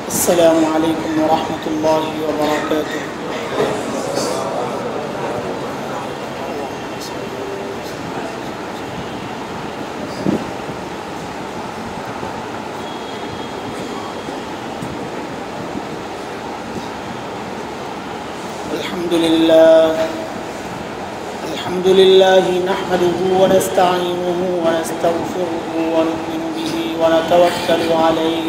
السلام عليكم ورحمة الله وبركاته. الحمد لله نحمده ونستعينه ونستغفره ونؤمن به ونتوكل عليه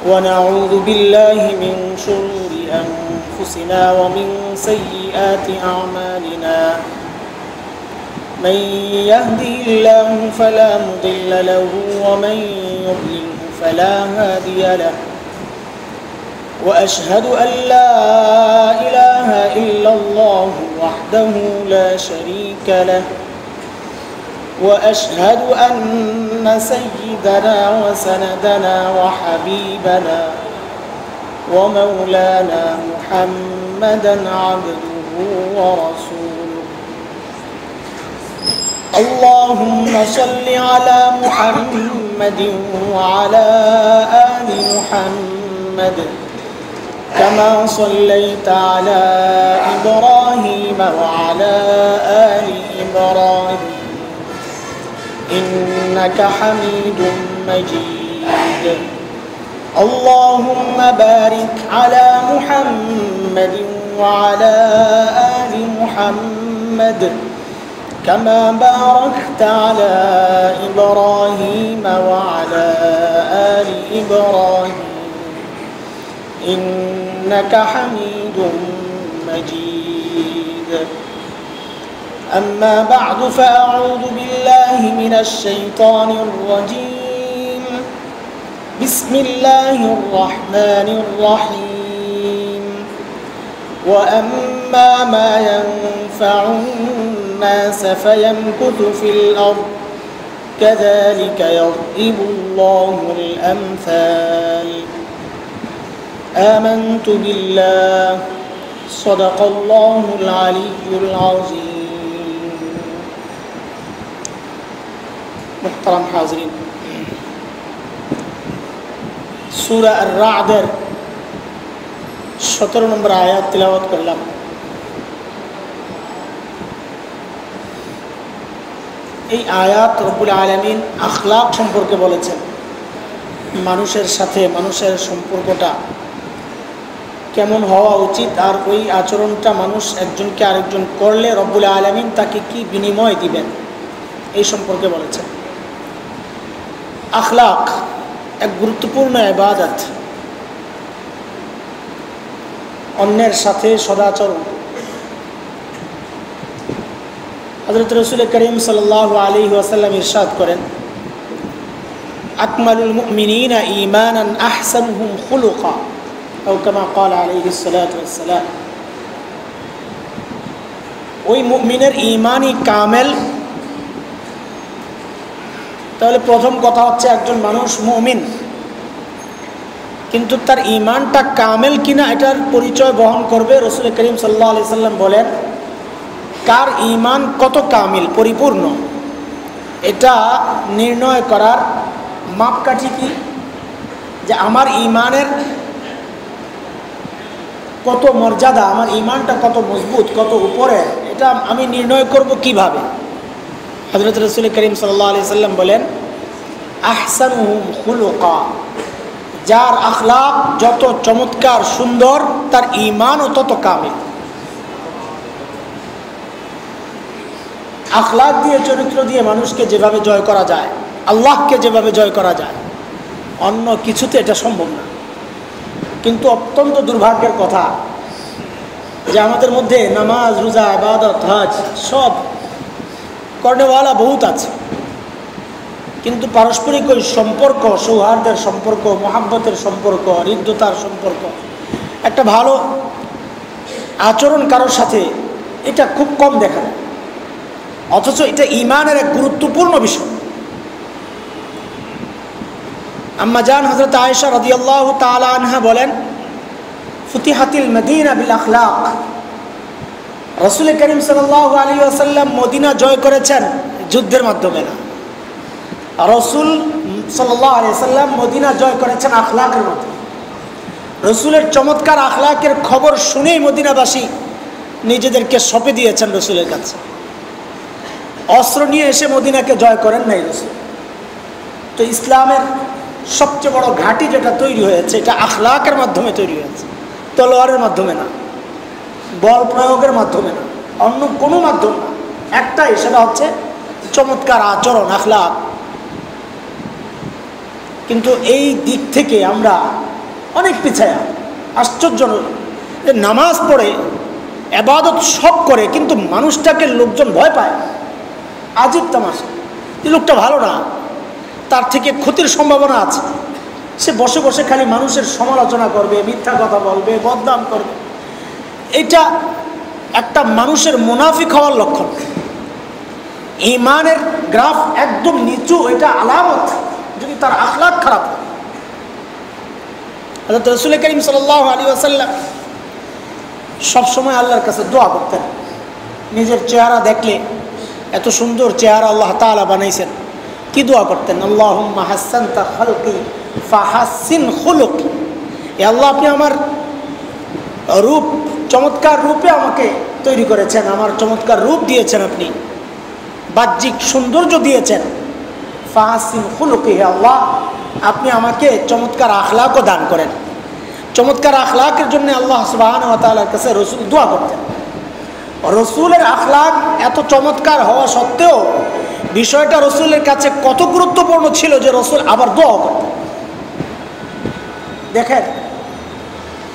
ونعوذ بالله من شرور أنفسنا ومن سيئات أعمالنا من يهده الله فلا مضل له ومن يضلله فلا هادي له وأشهد أن لا إله إلا الله وحده لا شريك له وأشهد أن سيدنا وسندنا وحبيبنا ومولانا محمدا عبده ورسوله. اللهم صل على محمد وعلى آل محمد كما صليت على إبراهيم وعلى آل إبراهيم إنك حميد مجيد. اللهم بارك على محمد وعلى آل محمد كما باركت على إبراهيم وعلى آل إبراهيم إنك حميد مجيد. أما بعد فأعوذ بالله من الشيطان الرجيم. بسم الله الرحمن الرحيم. وأما ما ينفع الناس فيمكث في الأرض كذلك يضرب الله الأمثال. آمنت بالله صدق الله العلي العظيم. محترم حاضرین، সূরা আর-রা'দের 17 নম্বর আয়াত তিলাওয়াত করলাম। এই আয়াত রব্বুল আলামিন আখলাক সম্পর্কে বলেছেন। মানুষের সাথে মানুষের সম্পর্কটা কেমন হওয়া উচিত, আর ওই আচরণটা মানুষ একজনকে আরেকজন করলে রব্বুল আলামিন তাকে কি বিনিময় দিবেন, এই সম্পর্কে বলেছেন। আখলাক এক গুরুত্বপূর্ণ ইবাদত, অন্যের সাথে সদাচরণ। হযরত রাসূল করিম সাল্লাল্লাহু আলাইহি ওয়াসাল্লাম ইরশাদ করেন, আকমালুল মুমিনিনা ঈমানান আহসানুহুম খুলুকা আও কামা ক্বালা আলাইহিস সালাতু ওয়াস সালাম। ওই মুমিনের ঈমানই কামেল। তাহলে প্রথম কথা হচ্ছে একজন মানুষ মুমিন, কিন্তু তার ঈমানটা কামেল কিনা এটার পরিচয় বহন করবে। রাসূল করিম সাল্লাল্লাহু আলাইহি সাল্লাম বলেন, কার ঈমান কত কামিল, পরিপূর্ণ, এটা নির্ণয় করার মাপকাঠি কি, যে আমার ঈমানের কত মর্যাদা, আমার ঈমানটা কত মজবুত, কত উপরে, এটা আমি নির্ণয় করব কিভাবে। হযরত রাসূল করিম সাল্লাল্লাহু আলাইহি সাল্লাম বলেন, আহসানুহুম খুলুকা, যার আখলাক যত চমৎকার সুন্দর তার ঈমানও তত কামিল। আখলাক দিয়ে, চরিত্র দিয়ে মানুষকে যেভাবে জয় করা যায়, আল্লাহকে যেভাবে জয় করা যায়, অন্য কিছুতে এটা সম্ভব না। কিন্তু অত্যন্ত দুর্ভাগ্যের কথা যে আমাদের মধ্যে নামাজ, রোজা, ইবাদত, হজ সব করনেওয়ালা বহুত আছে, কিন্তু পারস্পরিক ওই সম্পর্ক, সৌহার্দ্যের সম্পর্ক, মহাব্বতের সম্পর্ক, হৃদ্যতার সম্পর্ক, একটা ভালো আচরণ কারোর সাথে, এটা খুব কম দেখা যায়। অথচ এটা ঈমানের এক গুরুত্বপূর্ণ বিষয়। আম্মা জান হযরত আয়েশা রাদিয়াল্লাহু তাআলা আনহা বলেন, ফুতিহাতিল মদিনা বিল আখলাক। রাসূল করিম সাল্লাল্লাহু আলাইহি ওয়াসাল্লাম মদিনা জয় করেছেন যুদ্ধের মাধ্যমে না, রসুল সাল্লাল্লাহু আলাইহি সাল্লাম মদিনা জয় করেছেন আখলাকের মধ্যে। রসুলের চমৎকার আখলাকের খবর শুনেই মদিনাবাসী নিজেদেরকে সঁপে দিয়েছেন রসুলের কাছে। অস্ত্র নিয়ে এসে মদিনাকে জয় করেন নাই রসুল। তো ইসলামের সবচেয়ে বড় ঘাঁটি যেটা তৈরি হয়েছে এটা আখলাকের মাধ্যমে তৈরি হয়েছে, তলোয়ারের মাধ্যমে না, বল প্রয়োগের মাধ্যমে না, অন্য কোনো মাধ্যম না। একটাই, সেটা হচ্ছে চমৎকার আচরণ, আখলাক। কিন্তু এই দিক থেকে আমরা অনেক পিছায়া। আশ্চর্য যে নামাজ পড়ে ইবাদত সব করে কিন্তু মানুষটাকে লোকজন ভয় পায়। আজীব তামাশা, এই লোকটা ভালো না, তার থেকে ক্ষতির সম্ভাবনা আছে। সে বসে বসে খালি মানুষের সমালোচনা করবে, মিথ্যা কথা বলবে, বদনাম করবে। এটা একটা মানুষের মুনাফিক হওয়ার লক্ষণ। ঈমানের গ্রাফ একদম নিচু, এটা আলামত যদি তার আখলাক খারাপ হয়। হযরত রাসূল করিম সাল্লাল্লাহু আলাইহি ওয়াসাল্লাম সবসময় আল্লাহর কাছে দোয়া করতেন। নিজের চেহারা দেখলে, এত সুন্দর চেহারা আল্লাহ তাআলা বানাইছেন, কি দোয়া করতেন? আল্লাহুম্মা হাসসানতা খালকি ফাহাসসিন খুলুকি। এ আল্লাহ, আপনি আমার রূপ, চমৎকার রূপে আমাকে তৈরি করেছেন, আমার চমৎকার রূপ দিয়েছেন, আপনি বাহ্যিক সৌন্দর্য দিয়েছেন। ফাহাসসিন খুলুকি, হে আল্লাহ, আপনি আমাকে চমৎকার আখলাকও দান করেন। চমৎকার আখলাকের জন্য আল্লাহ সুবহানাহু ওয়া তাআলার কাছে রসুল দোয়া করতেন। রসুলের আখলাক এত চমৎকার হওয়া সত্ত্বেও বিষয়টা রসুলের কাছে কত গুরুত্বপূর্ণ ছিল যে রসুল আবার দোয়া করতেন। দেখেন,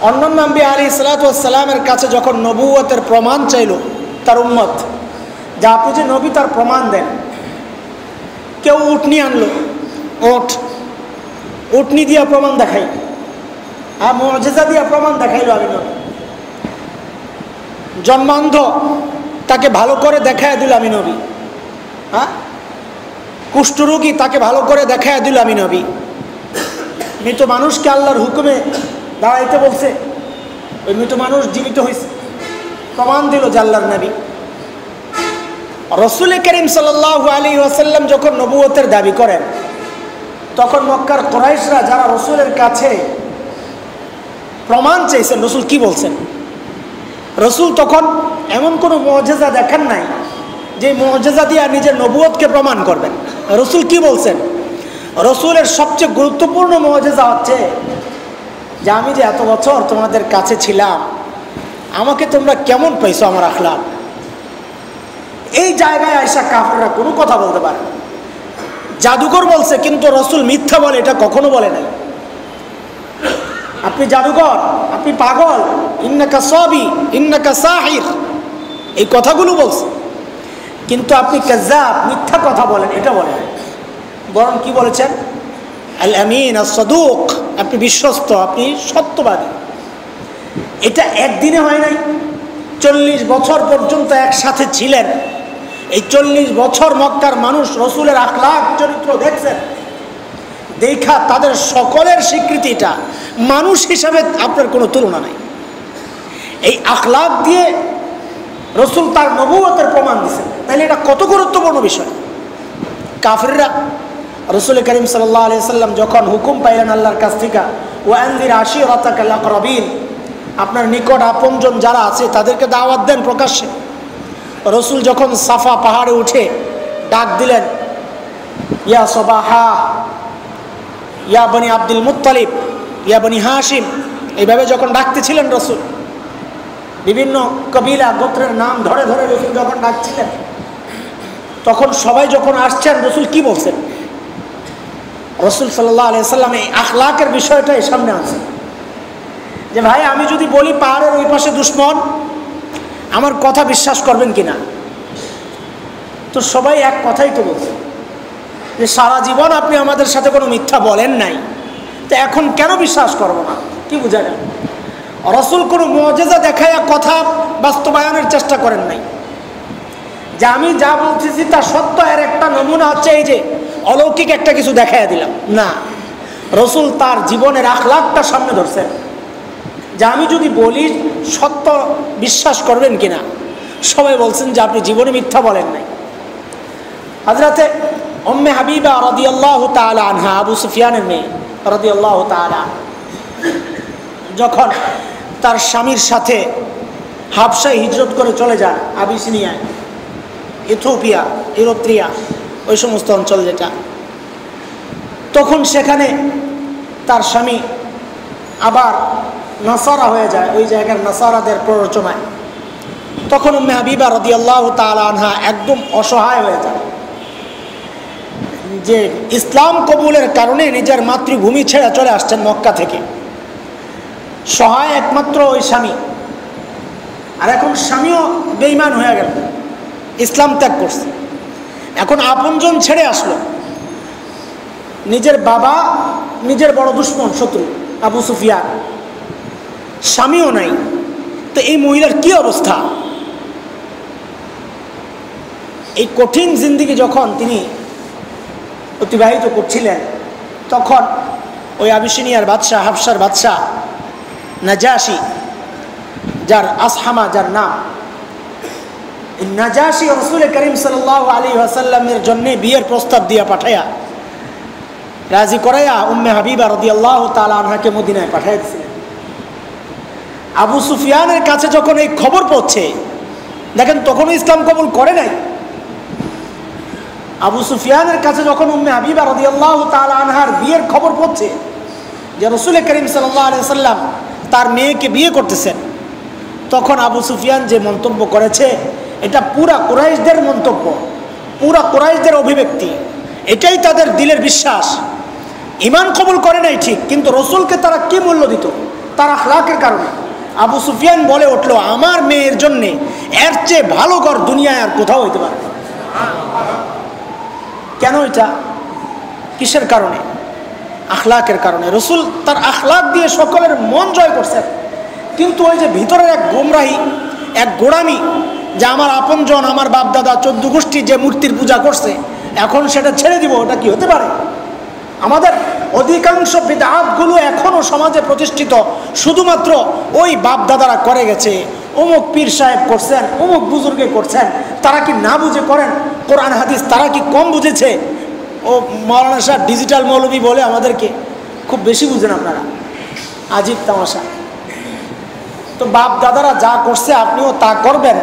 অন্যান্য নবী আলাইহিস সালাতু ওয়াস সালামের কাছে যখন নবুয়তের প্রমাণ চাইল তার উম্মত, যে আপনি যে নবী তার প্রমাণ দেন। কেউ উটনি আনলো, উটনি দিয়া প্রমাণ দেখাই, আর মুআজিজা দিয়া প্রমাণ দেখাইলো আমি নবী। জন্মান্ধ, তাকে ভালো করে দেখায় দিল আমি নবী। হ্যাঁ, কুষ্ঠরোগী, তাকে ভালো করে দেখায় দিল আমি নবী। মৃত মানুষকে আল্লাহর হুকুমে দাঁড়াইতে বলছে, ওই মৃত মানুষ জীবিত হয়েছে, প্রমাণ দিল যে আল্লাহর নবী। রাসূল করিম সাল্লাল্লাহু আলাইহি ওয়াসাল্লাম যখন নবুয়তের দাবি করেন, তখন মক্কার কুরাইশরা যারা রসুলের কাছে প্রমাণ চাইছেন, রসুল কি বলছেন? রসুল তখন এমন কোনো মুআজিজা দেখান নাই যে মুআজিজা দিয়ে নিজের নবুয়তকে প্রমাণ করবেন। রসুল কি বলছেন? রসুলের সবচেয়ে গুরুত্বপূর্ণ মুআজিজা হচ্ছে যে আমি যে এত বছর তোমাদের কাছে ছিলাম, আমাকে তোমরা কেমন পাইছো আমার আখলাক। এই জায়গায় আয়েশা কাফেররা কোনো কথা বলতে পারে না। জাদুকর বলছে, কিন্তু রসুল মিথ্যা বলে এটা কখনো বলে নাই। আপনি জাদুকর, আপনি পাগল, ইন্নাকা সাবি, ইন্নাকা সাহির, এই কথাগুলো বলছে, কিন্তু আপনি কাযাব, মিথ্যা কথা বলেন এটা বলে নাই। বরং কি বলেছেন? আল আমিন আস সাদুক, আপনি বিশ্বস্ত, আপনি সত্যবাদী। এটা একদিনে হয় নাই, 40 বছর পর্যন্ত একসাথে ছিলেন। এই 40 বছর মক্কার মানুষ রসুলের আখলাক চরিত্র দেখছেন, দেখা তাদের সকলের স্বীকৃতিটা, মানুষ হিসাবে আপনার কোনো তুলনা নাই। এই আখলাক দিয়ে রসুল তার নবুয়তের প্রমাণ দিয়েছেন। তাহলে এটা কত গুরুত্বপূর্ণ বিষয়। কাফিররা রাসূল করিম সাল্লাল্লাহু আলাইহি সাল্লাম যখন হুকুম পাইলেন আল্লাহর কাছ থেকে, ওয়ানজির আশিরাতাকাল আকরাবিন, আপনার নিকট আপনজন যারা আছে তাদেরকে দাওয়াত দেন প্রকাশ্যে। রসুল যখন সাফা পাহাড়ে উঠে ডাক দিলেন, ইয়া সবাহা, ইয়া বনি আব্দুল মুত্তালিব, ইয়া বনি হাশিম, এইভাবে যখন ডাকতেছিলেন রসুল, বিভিন্ন কবিলা গোত্রের নাম ধরে ধরে রসুল যখন ডাকছিলেন, তখন সবাই যখন আসছেন, রসুল কি বলছেন? রসুল সাল্লাল্লাহু আলাইহি সাল্লাম এই আখলাকের বিষয়টাই সামনে আনছেন, যে ভাই আমি যদি বলি পাহাড়ের ওই পাশে দুশমন, আমার কথা বিশ্বাস করবেন কিনা? তো সবাই এক কথাই তো বলছে যে সারা জীবন আপনি আমাদের সাথে কোনো মিথ্যা বলেন নাই, তো এখন কেন বিশ্বাস করবো না? কি বুঝা গেল? রসুল কোনো মুআজিজা দেখাইয়া কথা বাস্তবায়নের চেষ্টা করেন নাই, যে আমি যা বলতেছি তা সত্য, এর একটা নমুনা হচ্ছে এই যে অলৌকিক একটা কিছু দেখাইয়া দিলাম। না, রসুল তার জীবনের আখলাকটা সামনে ধরছেন, যে আমি যদি বলি সত্য বিশ্বাস করবেন কিনা? সবাই বলছেন যে আপনি জীবনে মিথ্যা বলেন নাই। হযরতে উম্মে হাবিবা রাদিয়াল্লাহু তাআলা আনহা, আবু সুফিয়ানের মেয়ে রাদিয়াল্লাহু তাআলা, যখন তার স্বামীর সাথে হাবশায় হিজরত করে চলে যান, আবিসিনিয়ায়, ইথিওপিয়া, ইরিত্রিয়া, ওই সমস্ত অঞ্চল যেটা, তখন সেখানে তার স্বামী আবার নাসারা হয়ে যায়, ওই জায়গার নাসারাদের প্ররোচনায়। তখন উম্মে হাবিবা রাদিয়াল্লাহু তাআলা আনহা একদম অসহায় হয়ে যায়, যে ইসলাম কবুলের কারণে নিজের মাতৃভূমি ছেড়ে চলে আসছেন মক্কা থেকে, সহায় একমাত্র ওই স্বামী। আর এখন স্বামীও বেঈমান হয়ে গেল, ইসলাম ত্যাগ করছে, এখন আপনজন ছেড়ে আসলো। নিজের বাবা, নিজের বড় দুশমন, শত্রু আবু সুফিয়ান, স্বামীও নাই। তো এই মহিলার কি অবস্থা? এই কঠিন জিন্দেগি যখন তিনি অতিবাহিত করছিলেন, তখন ওই আবিসিনিয়ার বাদশাহ, হাবশার বাদশাহ নাজাশি, যার আসহামা যার নাম, নাজাশি রাসূল করিম সাল্লাল্লাহু আলাইহি ওয়াসাল্লামের জন্য বিয়ের প্রস্তাব দিয়া পাঠায়া, রাজি করাইয়া উম্মে হাবিবা রাদিয়াল্লাহু তাআলা আনহাকে মদিনায় পাঠাইছিলেন। আবু সুফিয়ানের কাছে যখন এই খবর পৌঁছে, দেখেন তখনও ইসলাম কবুল করে নাই। আবু সুফিয়ানের কাছে যখন উম্মে হাবিবা রাদিয়াল্লাহু তাআলা আনহার বিয়ের খবর পৌঁছে যে রাসূল করিম সাল্লাল্লাহু আলাইহি ওয়াসাল্লাম তার মেয়েকে বিয়ে করতেছেন, তখন আবু সুফিয়ান যে মন্তব্য করেছে, এটা পুরা কুরাইশদের মন্তব্য, পুরা কুরাইশদের অভিব্যক্তি, এটাই তাদের দিলের বিশ্বাস। ঈমান কবুল করে নাই ঠিক, কিন্তু রাসূলকে তারা কি মূল্য দিত? তার আখলাকের কারণে। আবু সুফিয়ান বলে উঠলো, আমার মেয়ের জন্য এর চেয়ে ভালো ঘর দুনিয়ায় আর কোথাও হইতে পারে না। কেন এটা? কিসের কারণে? আখলাকের কারণে। রাসূল তার আখলাক দিয়ে সকলের মন জয় করছেন, কিন্তু ওই যে ভিতরের এক গোমরাহি, এক গোড়ামি, যে আমার আপনজন, আমার বাপদাদা 14 গোষ্ঠী যে মূর্তির পূজা করছে, এখন সেটা ছেড়ে দিব, ওটা কি হতে পারে? আমাদের অধিকাংশ বিদআতগুলো এখনও সমাজে প্রতিষ্ঠিত শুধুমাত্র ওই বাপদাদারা করে গেছে, অমুক পীর সাহেব করছেন, অমুক বুজুর্গে করছেন, তারা কি না বুঝে করেন? কোরআন হাদিস তারা কি কম বুঝেছে? ও মাওলানা সাহেব ডিজিটাল মৌলবী বলে আমাদেরকে, খুব বেশি বুঝেন আপনারা, আজীব তামাশা। তো বাপ দাদারা যা করছে আপনিও তা করবেন,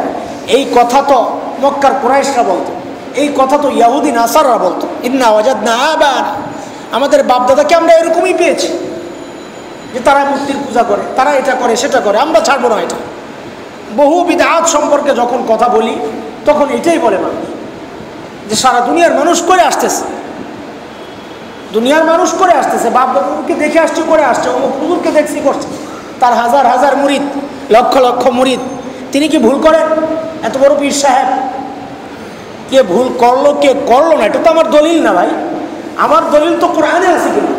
এই কথা তো মক্কার কুরাইশরা বলতো, এই কথা তো ইয়াহুদি নাসাররা বলতো, ইন্না ওয়াজাদনা আবানা, আমাদের বাপ দাদাকে আমরা এরকমই পেয়েছি, যে তারা মূর্তির পূজা করে, তারা এটা করে সেটা করে, আমরা ছাড়বো না এটা। বহু বিদআত সম্পর্কে যখন কথা বলি, তখন এটাই বলে মানুষ, যে সারা দুনিয়ার মানুষ করে আসতেছে, দুনিয়ার মানুষ করে আসতেছে, বাপ দাদাকে দেখে আসছে, করে আসছে, অমুক হুজুরকে দেখছি করছে, তার হাজার হাজার মুরিদ, লক্ষ লক্ষ মুরিদ, তিনি কি ভুল করেন? এত বড় পীর সাহেব, কে ভুল করলো কে করলো না, এটা তো আমার দলিল না ভাই। আমার দলিল তো কোরআনে আছে কিনা,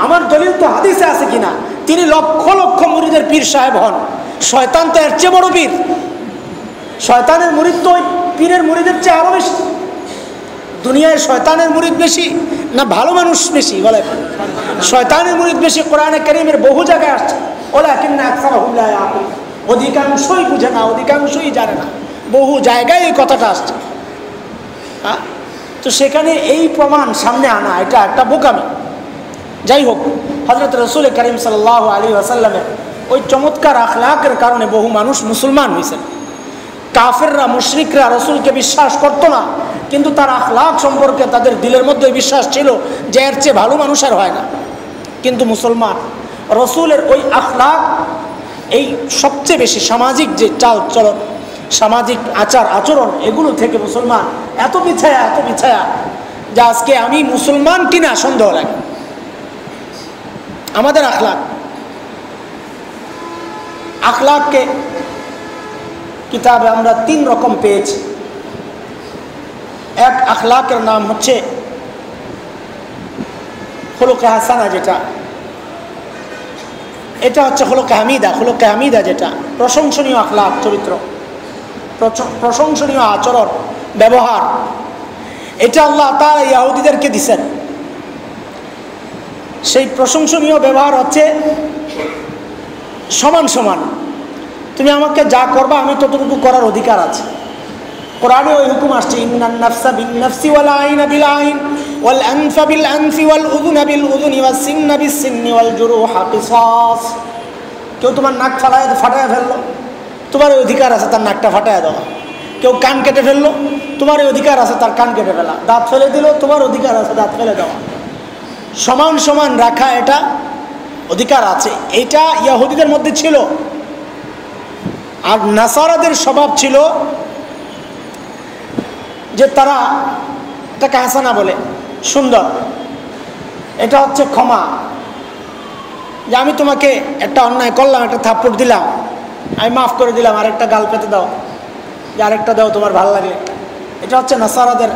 আমার দলিল তো হাদিসে আছে কিনা। তিনি লক্ষ লক্ষ মুরিদের পীর সাহেব হন, শয়তান তো এর চেয়ে বড় পীর। শয়তানের মুরিদ তো ওই পীরের মুরিদের চেয়ে আরো বেশি। দুনিয়ায় শয়তানের মুরিদ বেশি না ভালো মানুষ বেশি? বলে শয়তানের মুরিদ বেশি। কোরআনে কারীমের বহু জায়গায় আসছে, ওয়ালাকিন্না আকসারহুম লা ইয়াকুলুন, অধিকাংশই বুঝে না, অধিকাংশই জানে না, বহু জায়গায় এই কথাটা আসছে। তো সেখানে এই প্রমাণ সামনে আনা, এটা একটা বোকামি। যাই হোক, হযরত রাসূল করিম সাল্লাল্লাহু আলাইহি ওয়াসাল্লামের ওই চমৎকার আখলাকের কারণে বহু মানুষ মুসলমান হয়েছেন। কাফেররা, মুশরিকরা রাসূলকে বিশ্বাস করতো না, কিন্তু তার আখলাক সম্পর্কে তাদের দিলের মধ্যে বিশ্বাস ছিল যে এর চেয়ে ভালো মানুষ আর হয় না। কিন্তু মুসলমান, রাসূলের ওই আখলাক, এই সবচেয়ে বেশি সামাজিক যে চাল চলন, সামাজিক আচার আচরণ, এগুলো থেকে মুসলমান এত পিছায়া যে আজকে আমি মুসলমান কিনা সন্দেহ লাগে। আমাদের আখলাককে কিতাবে আমরা 3 রকম পেয়েছি। এক আখলাকের নাম হচ্ছে খুলুকে হাসানা, যেটা এটা হচ্ছে খুলুকে হামিদা, যেটা প্রশংসনীয় আখলাক, চরিত্র, প্রশংসনীয় আচরণ, ব্যবহার। এটা আল্লাহ তাআলা ইহুদিদেরকে দিয়েছেন। সেই প্রশংসনীয় ব্যবহার হচ্ছে সমান সমান, তুমি আমাকে যা করবা আমি ততটুকু করার অধিকার আছে। কোরআনে ওই হুকুম আসছে, ইন্নান নাফসা বিন নাফসি ওয়াল আইনা বিল আইন ওয়াল আনফা বিল আনফি ওয়াল উযুনা বিল উযুনি ওয়াস সিন্না বিস সিন্নি ওয়াল জুরুহা কিসাস। কেউ তোমার নাক ফাটায় ফেললো, তোমার অধিকার আছে তার নাকটা ফাটায় দেওয়া। কেউ কান কেটে ফেললো, তোমার অধিকার আছে তার কান কেটে ফেলা। দাঁত ফেলে দিল, তোমার অধিকার আছে দাঁত ফেলে দেওয়া। সমান সমান রাখা, এটা অধিকার আছে। এটা ইহুদিদের মধ্যে ছিল। আর নাসারাদের স্বভাব ছিল যে তারা এটাকে হাসানা বলে, সুন্দর, এটা হচ্ছে ক্ষমা। যে আমি তোমাকে একটা অন্যায় করলাম, একটা থাপ্পড় দিলাম, আমি মাফ করে দিলাম, আরেকটা গাল পেতে দাও, যে আরেকটা দাও তোমার ভালো লাগে। এটা হচ্ছে নাসারাদের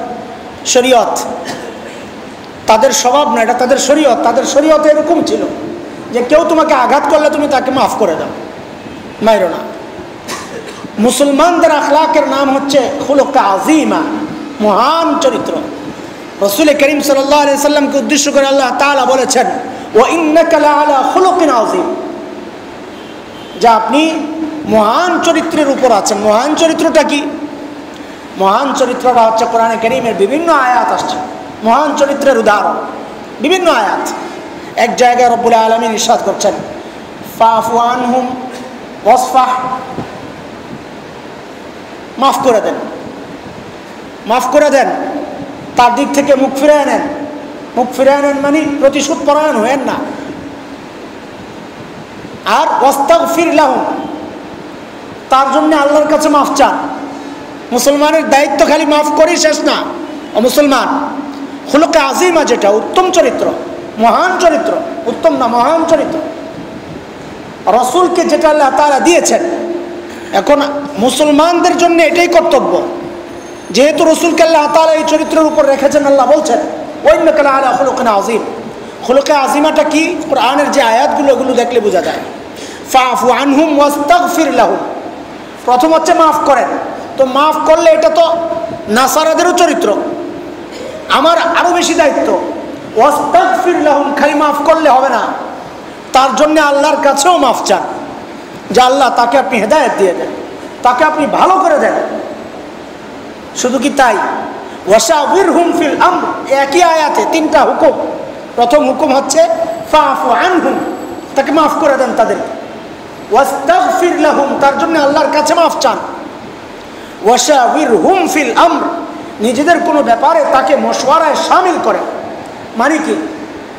শরীয়ত, তাদের স্বভাব না, এটা তাদের শরীয়ত। তাদের শরীয়তে এরকম ছিল যে কেউ তোমাকে আঘাত করলে তুমি তাকে মাফ করে দাও, মাইরো না। মুসলমানদের আখলাকের নাম হচ্ছে খুলুক আযীমা, মহান চরিত্র। রাসূল করিম সাল্লাল্লাহু আলাইহি সাল্লামকে উদ্দেশ্য করে আল্লাহ তাআলা বলেছেন, ওয়া ইন্নাকা লাআলা খুলুকিন আযীম, যা আপনি মহান চরিত্রের উপর আছেন। মহান চরিত্রটা কি? মহান চরিত্রটা হচ্ছে কোরআনে কারীমের বিভিন্ন আয়াত আসছে মহান চরিত্রের উদাহরণ, বিভিন্ন আয়াত। এক জায়গায় রব্বুল আলামিন ইরশাদ করছেন, ফাফু আনহুম ওয়াসফাহ, মাফ করে দেন, মাফ করে দেন, তার দিক থেকে মুখ ফিরিয়ে নেন। মুখ ফিরিয়ে নেন মানে প্রতিশোধ পরায়ণ হয়েন না। আর ওয়াস্তাগফির লাহুম, তার জন্য আল্লাহর কাছে মাফ চান। মুসলমানের দায়িত্ব খালি মাফ করেই শেষ না। ও মুসলমান, খুলুক আযীমা যেটা উত্তম চরিত্র, মহান চরিত্র, উত্তম না মহান চরিত্র, রাসূলকে যেটা আল্লাহ তাআলা দিয়েছেন, এখন মুসলমানদের জন্য এটাই কর্তব্য। যেহেতু রাসূলকে আল্লাহ তাআলা এই চরিত্রের উপর রেখেছেন, আল্লাহ বলছেন ওয়া ইন্নাকা লাআলা খুলুকিন আযীম। খুলুক আযীমাটা কি? কোরআনের যে আয়াতগুলো, এগুলো দেখলে বোঝা যায়। ফাফু আনহুম ওয়াস্তাগফির লাহুম, প্রথম হচ্ছে মাফ করেন। তো মাফ করলে এটা তো নাসারাদেরও চরিত্র, আমার আরো বেশি দায়িত্ব। ওয়াস্তাগফির লাহুম, খালি মাফ করলে হবে না, তার জন্য আল্লাহর কাছেও মাফ চান, যে আল্লাহ তাকে আপনি হেদায়েত দিয়ে দেন, তাকে আপনি ভালো করে দেন। শুধু কি তাই, ওয়াশাবিরহুম ফিল আমর, একই আয়াতে তিনটা হুকুম। প্রথম হুকুম হচ্ছে ফাফু আনহুম, তাকে মাফ করে দেন তাদেরকে। ওয়াস্তাগফির লাহুম, তার জন্য আল্লাহর কাছে মাফ চান। ওয়াশাবিরহুম ফিল আমর, নিজেদের কোনো ব্যাপারে তাকে মশওয়ারায় শামিল করে। মানে কি?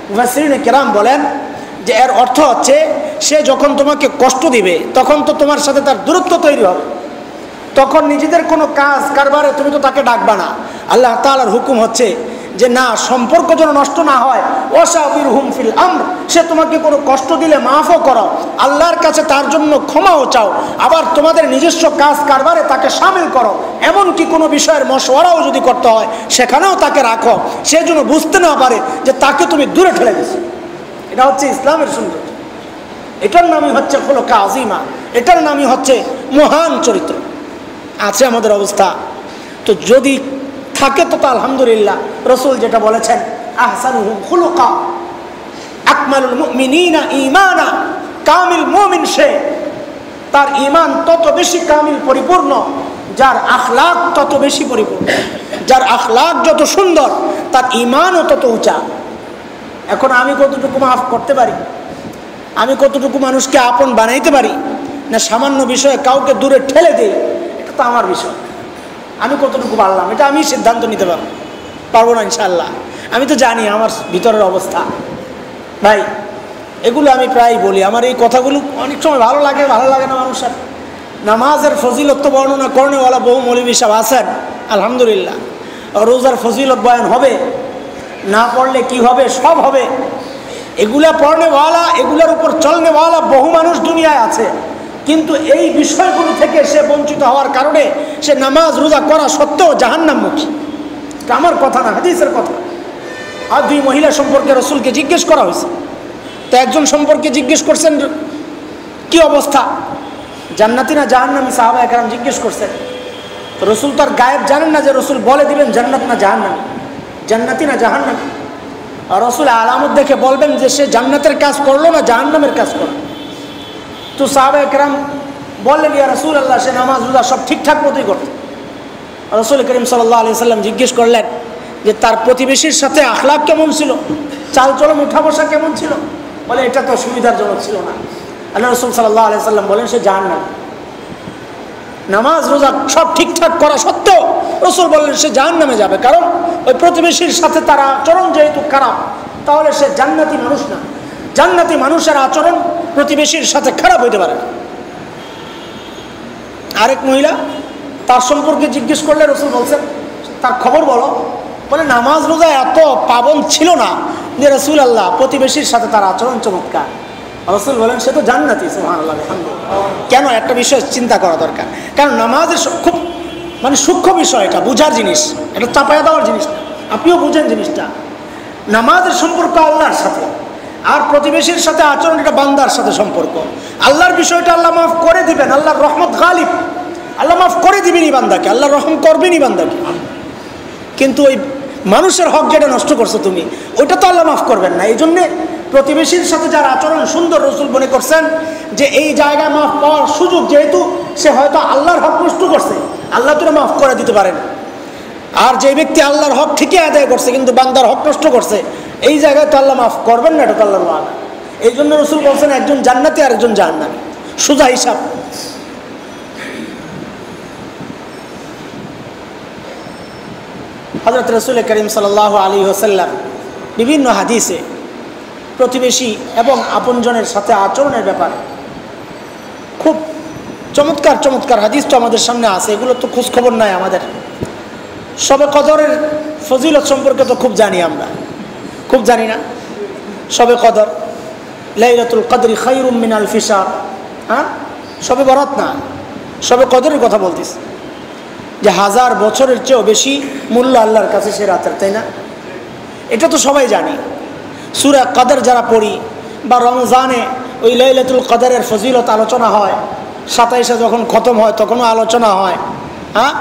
মুফাসসিরিনে কেরাম বলেন যে এর অর্থ হচ্ছে, সে যখন তোমাকে কষ্ট দিবে তখন তো তোমার সাথে তার দূরত্ব তৈরি হবে, তখন নিজেদের কোনো কাজ কারবারে তুমি তো তাকে ডাকবা না। আল্লাহ তাআলার হুকুম হচ্ছে যে না, সম্পর্ক যেন নষ্ট না হয়। ওয়াশাবিরহুম ফিল আমর, সে তোমাকে কোনো কষ্ট দিলে মাফও করো, আল্লাহর কাছে তার জন্য ক্ষমাও চাও, আবার তোমাদের নিজস্ব কাজ কারবারে তাকে শামিল করো। এমনকি কোনো বিষয়ের মশওয়ারাও যদি করতে হয় সেখানেও তাকে রাখো, সে যেন বুঝতে না পারে যে তাকে তুমি দূরে ঠেলে দিয়েছো। এটা হচ্ছে ইসলামের সৌন্দর্য। এটার নামই হচ্ছে খুলুক আযীমা, এটার নামই হচ্ছে মহান চরিত্র। আছে আমাদের অবস্থা? তো যদি থাকে তো আলহামদুলিল্লাহ। রাসূল যেটা বলেছেন, আহসানুহুম খুলুকা আকমালুল মুমিনিনা ঈমানা, কামিল মুমিন সে, তার ঈমান তত বেশি কামিল পরিপূর্ণ যার আখলাক তত বেশি পরিপূর্ণ। যার আখলাক যত সুন্দর তার ঈমানও তত উঁচা। এখন আমি কতটুকু মাফ করতে পারি, আমি কতটুকু মানুষকে আপন বানাইতে পারি, না সামান্য বিষয়ে কাউকে দূরে ঠেলে দেই, এটা তো আমার বিষয়। আমি কতটুকু পারলাম এটা আমি সিদ্ধান্ত নিতে পারবো না ইনশাআল্লাহ। আমি তো জানি আমার ভিতরের অবস্থা। ভাই, এগুলো আমি প্রায় বলি, আমার এই কথাগুলো অনেক সময় ভালো লাগে, ভালো লাগে না মানুষের। নামাজের ফজিলত তো বর্ণনা করেনেওয়ালা বহু মৌলবী সাহেব আছেন, আলহামদুলিল্লাহ। রোজার ফজিলত বয়ান হবে, না পড়লে কি হবে, সব হবে। এগুলা পড়নেওয়ালা, এগুলার উপর চলনেওয়ালা বহু মানুষ দুনিয়ায় আছে, কিন্তু এই বিষয়গুলো থেকে সে বঞ্চিত হওয়ার কারণে সে নামাজ রোজা করা সত্ত্বেও জাহান্নামমুখী। এটা আমার কথা না, হাদিসের কথা। আর দুই মহিলা সম্পর্কে রাসূলকে জিজ্ঞেস করা হয়েছে। তো একজন সম্পর্কে জিজ্ঞেস করছেন কি অবস্থা, জান্নাতি না জাহান্নামী, সাহাবায়ে কেরাম জিজ্ঞেস করছেন। তো রাসূল তো আর গায়েব জানেন না যে রাসূল বলে দিবেন জান্নাত না জাহান্নামী, জান্নাতি না জাহান্নামী। আর রাসূল আলামত দেখে বলবেন যে সে জান্নাতের কাজ করলো না জাহান্নামের কাজ করলো। তো সাহাবায়ে কেরাম বললেন, ইয়া রাসূলুল্লাহ, সে নামাজ রোজা সব ঠিকঠাক মতোই করত। রাসূল করিম সাল্লাল্লাহু আলাইহি সাল্লাম জিজ্ঞেস করলেন যে তার প্রতিবেশীর সাথে আখলাক কেমন ছিল, চালচলন উঠা বসা কেমন ছিল। বলে এটা তো সুবিধাজনক ছিল না। আল্লাহ রাসূল সাল্লাল্লাহু আলাইহি সাল্লাম বলেন সে জাহান্নামী। নামাজ রোজা সব ঠিকঠাক করা সত্ত্বেও রাসূল বললেন সে জাহান্নামে যাবে, কারণ ওই প্রতিবেশীর সাথে তার আচরণ যেহেতু খারাপ, তাহলে সে জান্নাতি মানুষ না। জান্নাতি মানুষের আচরণ প্রতিবেশীর সাথে খারাপ হইতে পারে না। আরেক মহিলা, তার সম্পর্কে জিজ্ঞেস করলে রাসূল বলছেন তার খবর বলো। বলে নামাজ রোজা এত পাবন ছিল না যে রাসূলুল্লাহ প্রতিবেশীর সাথে তার আচরণ চমৎকার। রাসূল বলেন সে তো জান্নাতি। সুবহানাল্লাহ, আলহামদুলিল্লাহ। কেন? একটা বিষয় চিন্তা করা দরকার, কারণ নামাজের খুব সূক্ষ্ম বিষয়, এটা বোঝার জিনিস, এটা চাপায়া দেওয়ার জিনিস না। আপনিও বুঝেন জিনিসটা। নামাজের সম্পর্ক আল্লাহর সাথে, আর প্রতিবেশীর সাথে আচরণ এটা বান্দার সাথে সম্পর্ক। আল্লাহর বিষয়টা আল্লাহ মাফ করে দিবেন, আল্লাহর রহমত গালিব, আল্লাহ মাফ করে দিবেনই বান্দাকে, আল্লাহ রহম করবেনই বান্দাকে। কিন্তু ওই মানুষের হক যেটা নষ্ট করছো তুমি, ওইটা তো আল্লাহ মাফ করবেন না। এই জন্যে প্রতিবেশীর সাথে যার আচরণ সুন্দর, রাসূল মনে করছেন যে এই জায়গায় মাফ পাওয়ার সুযোগ, যেহেতু সে হয়তো আল্লাহর হক নষ্ট করছে, আল্লাহ তো মাফ করে দিতে পারেন। আর যে ব্যক্তি আল্লাহর হক ঠিকই আদায় করছে কিন্তু বান্দার হক নষ্ট করছে, এই জায়গায় তো আল্লাহ মাফ করবেন না, এটা তো আল্লাহর ওয়াদা। এই জন্য রাসূল বলছেন একজন জান্নাতি আর একজন জাহান্নামী, সোজা হিসাব। হযরত রাসূল করিম সাল্লাল্লাহু আলাইহি ওয়াসাল্লাম বিভিন্ন হাদিসে প্রতিবেশী এবং আপনজনের সাথে আচরণের ব্যাপারে খুব চমৎকার চমৎকার হাদিস তো আমাদের সামনে আছে। এগুলো তো খোঁজখবর নাই আমাদের। শবে কদরের ফজিলত সম্পর্কে তো খুব জানি আমরা, খুব জানি না? শবে কদর, লাইলাতুল কদরি খায়রুম মিন আলফি শাহর। হ্যাঁ, শবে বরাত না, শবে কদরের কথা বলতেছি, যে 1000 বছরের চেয়েও বেশি মূল্য আল্লাহর কাছে সে রাতের, তাই না? এটা তো সবাই জানি। সূরা কদর যারা পড়ি বা রমজানে ওই লাইলাতুল কদরের ফজিলত আলোচনা হয়, 27 যখন খতম হয় তখনও আলোচনা হয়। হ্যাঁ,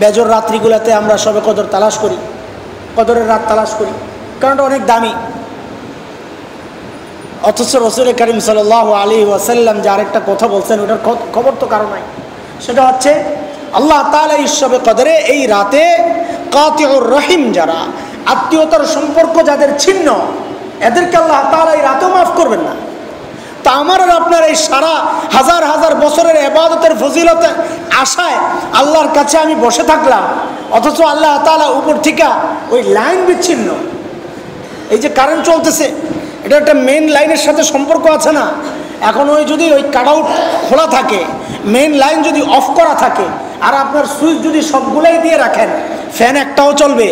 বেজর রাত্রিগুলোতে আমরা শবে কদর তালাশ করি, কদরের রাত তালাশ করি, কারণ এটা অনেক দামি। অথচ রাসূল করিম সাল্লাল্লাহু আলাইহি ওয়াসাল্লাম যে আরেকটা কথা বলছেন, ওটার খবর তো কারো নাই। সেটা হচ্ছে আল্লাহ তাআলা এই শবে কদরে, এই রাতে কাতিউর রহিম, যারা আত্মীয়তার সম্পর্ক যাদের ছিন্ন, এদেরকে আল্লাহ তাআলা এই রাতেও মাফ করবেন না। তা আমার আর আপনার এই সারা হাজার হাজার বছরের ইবাদতের ফজিলতের আশায় আল্লাহর কাছে আমি বসে থাকলাম, অথচ আল্লাহ তাআলা উপর থেকে ওই লাইন বিচ্ছিন্ন। এই যে কারেন্ট চলতেছে, এটা একটা মেন লাইনের সাথে সম্পর্ক আছে না? এখন ওই যদি ওই কাট আউট খোলা থাকে, মেন লাইন যদি অফ করা থাকে, আর আপনার সুইচ যদি সবগুলাই দিয়ে রাখেন, ফ্যান একটাও চলবে,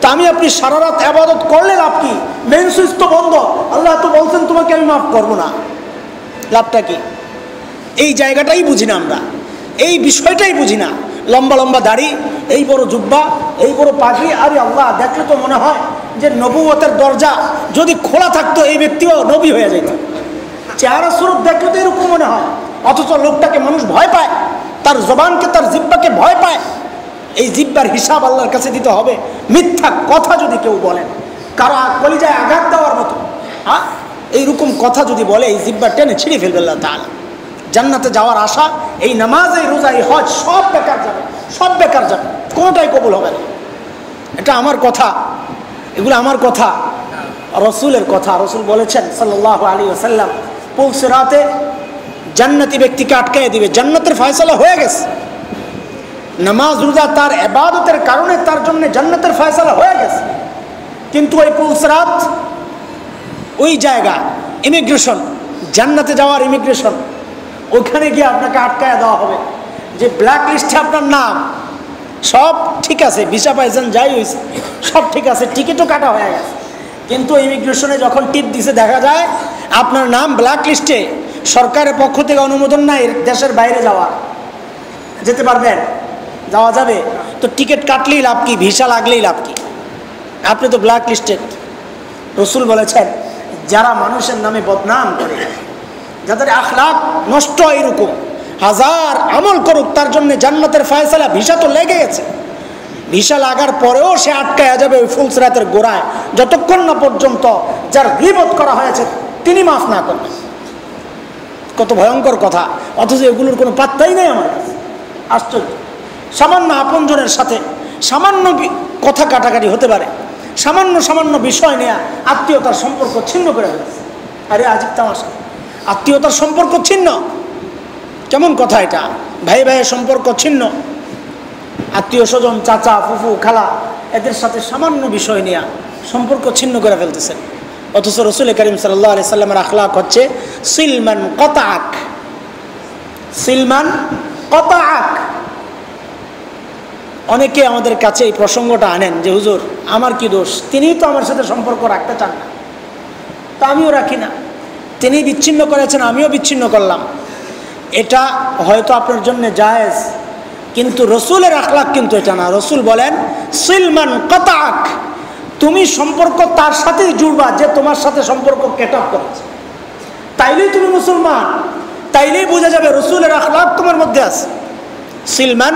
তা আমি আপনি সারা রাত ইবাদত করলে লাভ কি? মেন সুইচ তো বন্ধ, আল্লাহ তো বলছেন তোমাকে আমি মাফ করবো না, লাভটা কি? এই জায়গাটাই বুঝি না আমরা, এই বিষয়টাই বুঝি না। লম্বা লম্বা দাড়ি, এই বড় জুব্বা, এই বড় পাগড়ি, আরে আল্লাহ, দেখলে তো মনে হয় যে নবুয়তের দরজা যদি খোলা থাকতো এই ব্যক্তিও নবী হয়ে যেত। চেহারা স্বরূপ দেখলে তো এরকম মনে হয়, অথচ লোকটাকে মানুষ ভয় পায়, তার জবানকে, তার জিব্বাকে ভয় পায়। এই জিব্বার হিসাব আল্লাহর কাছে দিতে হবে। মিথ্যা কথা যদি কেউ বলেন, কারো কলিজায় আঘাত দেওয়ার মতো এইরকম কথা যদি বলে, এই জিব্বার টেনে ছিঁড়ে ফেলবে আল্লাহ তাআলা। জান্নাতে যাওয়ার আশা, এই নামাজ, এই রোজা, এই হজ সব বেকার যাবে, সব বেকার যাবে, কোনোটাই কবুল হবে না। এটা আমার কথা, এগুলো আমার কথা, রাসূলের কথা। রাসূল বলেছেন সাল্লাল্লাহু আলাইহি ওয়াসাল্লাম, পুলসিরাতে জান্নাতি ব্যক্তিকে আটকায় দিবে, জান্নাতের ফয়সালা হয়ে গেছে। নামাজ রোজা তার ইবাদতের কারণে তার জন্য জান্নাতের ফয়সালা হয়ে গেছে, কিন্তু ওই পুলসিরাত, ওই জায়গা, ইমিগ্রেশন, জান্নাতে যাওয়ার ইমিগ্রেশন, ওখানে গিয়ে আপনাকে আটকায় দেওয়া হবে যে ব্ল্যাক লিস্টে আপনার নাম, সব ঠিক আছে, ভিসা পাইছেন, যাই হয়েছে সব ঠিক আছে, টিকিটও কাটা হয়ে গেছে, কিন্তু ইমিগ্রেশনে যখন টিপ দিছে দেখা যায় আপনার নাম ব্ল্যাক লিস্টে, সরকারের পক্ষ থেকে অনুমোদন নাই দেশের বাইরে যাওয়া। যেতে পারবেন? যাওয়া যাবে? তো টিকিট কাটলেই লাভ কি, ভিসা লাগলেই লাভ কি? আপনি তো ব্ল্যাক লিস্টেড। রাসূল বলেছেন, যারা মানুষের নামে বদনাম করে, যাদের আখলাক নষ্ট এরকম, হাজার আমল করুক, তার জন্য জান্নাতের ফয়সালা, ভিসা তো লেগে গেছে, ভিসা লাগার পরেও সে আটকায়া যাবে ওই ফুলসিরাতের গোড়ায়, যতক্ষণ না পর্যন্ত যার গীবত করা হয়েছে তিনি মাফ না করবেন। কত ভয়ঙ্কর কথা, অথচ এগুলোর কোনো পাত্তাই নেই আমার কাছে। আশ্চর্য। সামান্য আপনজনের সাথে সামান্য কথা কাটাকাটি হতে পারে, সামান্য সামান্য বিষয় নিয়ে আত্মীয়তার সম্পর্ক ছিন্ন করে ফেলেছে। আরে আজিব তামাশা, আত্মীয়তার সম্পর্ক ছিন্ন, কেমন কথা এটা? ভাই ভাইয়ের সম্পর্ক ছিন্ন, আত্মীয় স্বজন, চাচা, ফুফু, খালা, এদের সাথে সামান্য বিষয় নিয়ে সম্পর্ক ছিন্ন করে ফেলতেছেন। অথচ রসুল করিম সাল্লাল্লাহু আলাইহি সাল্লামের আখলাক হচ্ছে সিলমান কতাআক, সিলমান কতাআক। অনেকে আমাদের কাছে এই প্রসঙ্গটা আনেন যে হুজুর আমার কি দোষ, তিনিই তো আমার সাথে সম্পর্ক রাখতে চান না, তা আমিও রাখি না, তিনি বিচ্ছিন্ন করেছেন আমিও বিচ্ছিন্ন করলাম। এটা হয়তো আপনার জন্য জায়েজ, কিন্তু রসুলের আখলাক কিন্তু এটা না। রসুল বলেন সিলমান কতাআক, তুমি সম্পর্ক তার সাথেই জুড়বা যে তোমার সাথে সম্পর্ক কেট আপ করেছে, তাইলেই তুমি মুসলমান, তাইলেই বোঝা যাবে রসুলের আখলাক তোমার মধ্যে আছে। সিলমান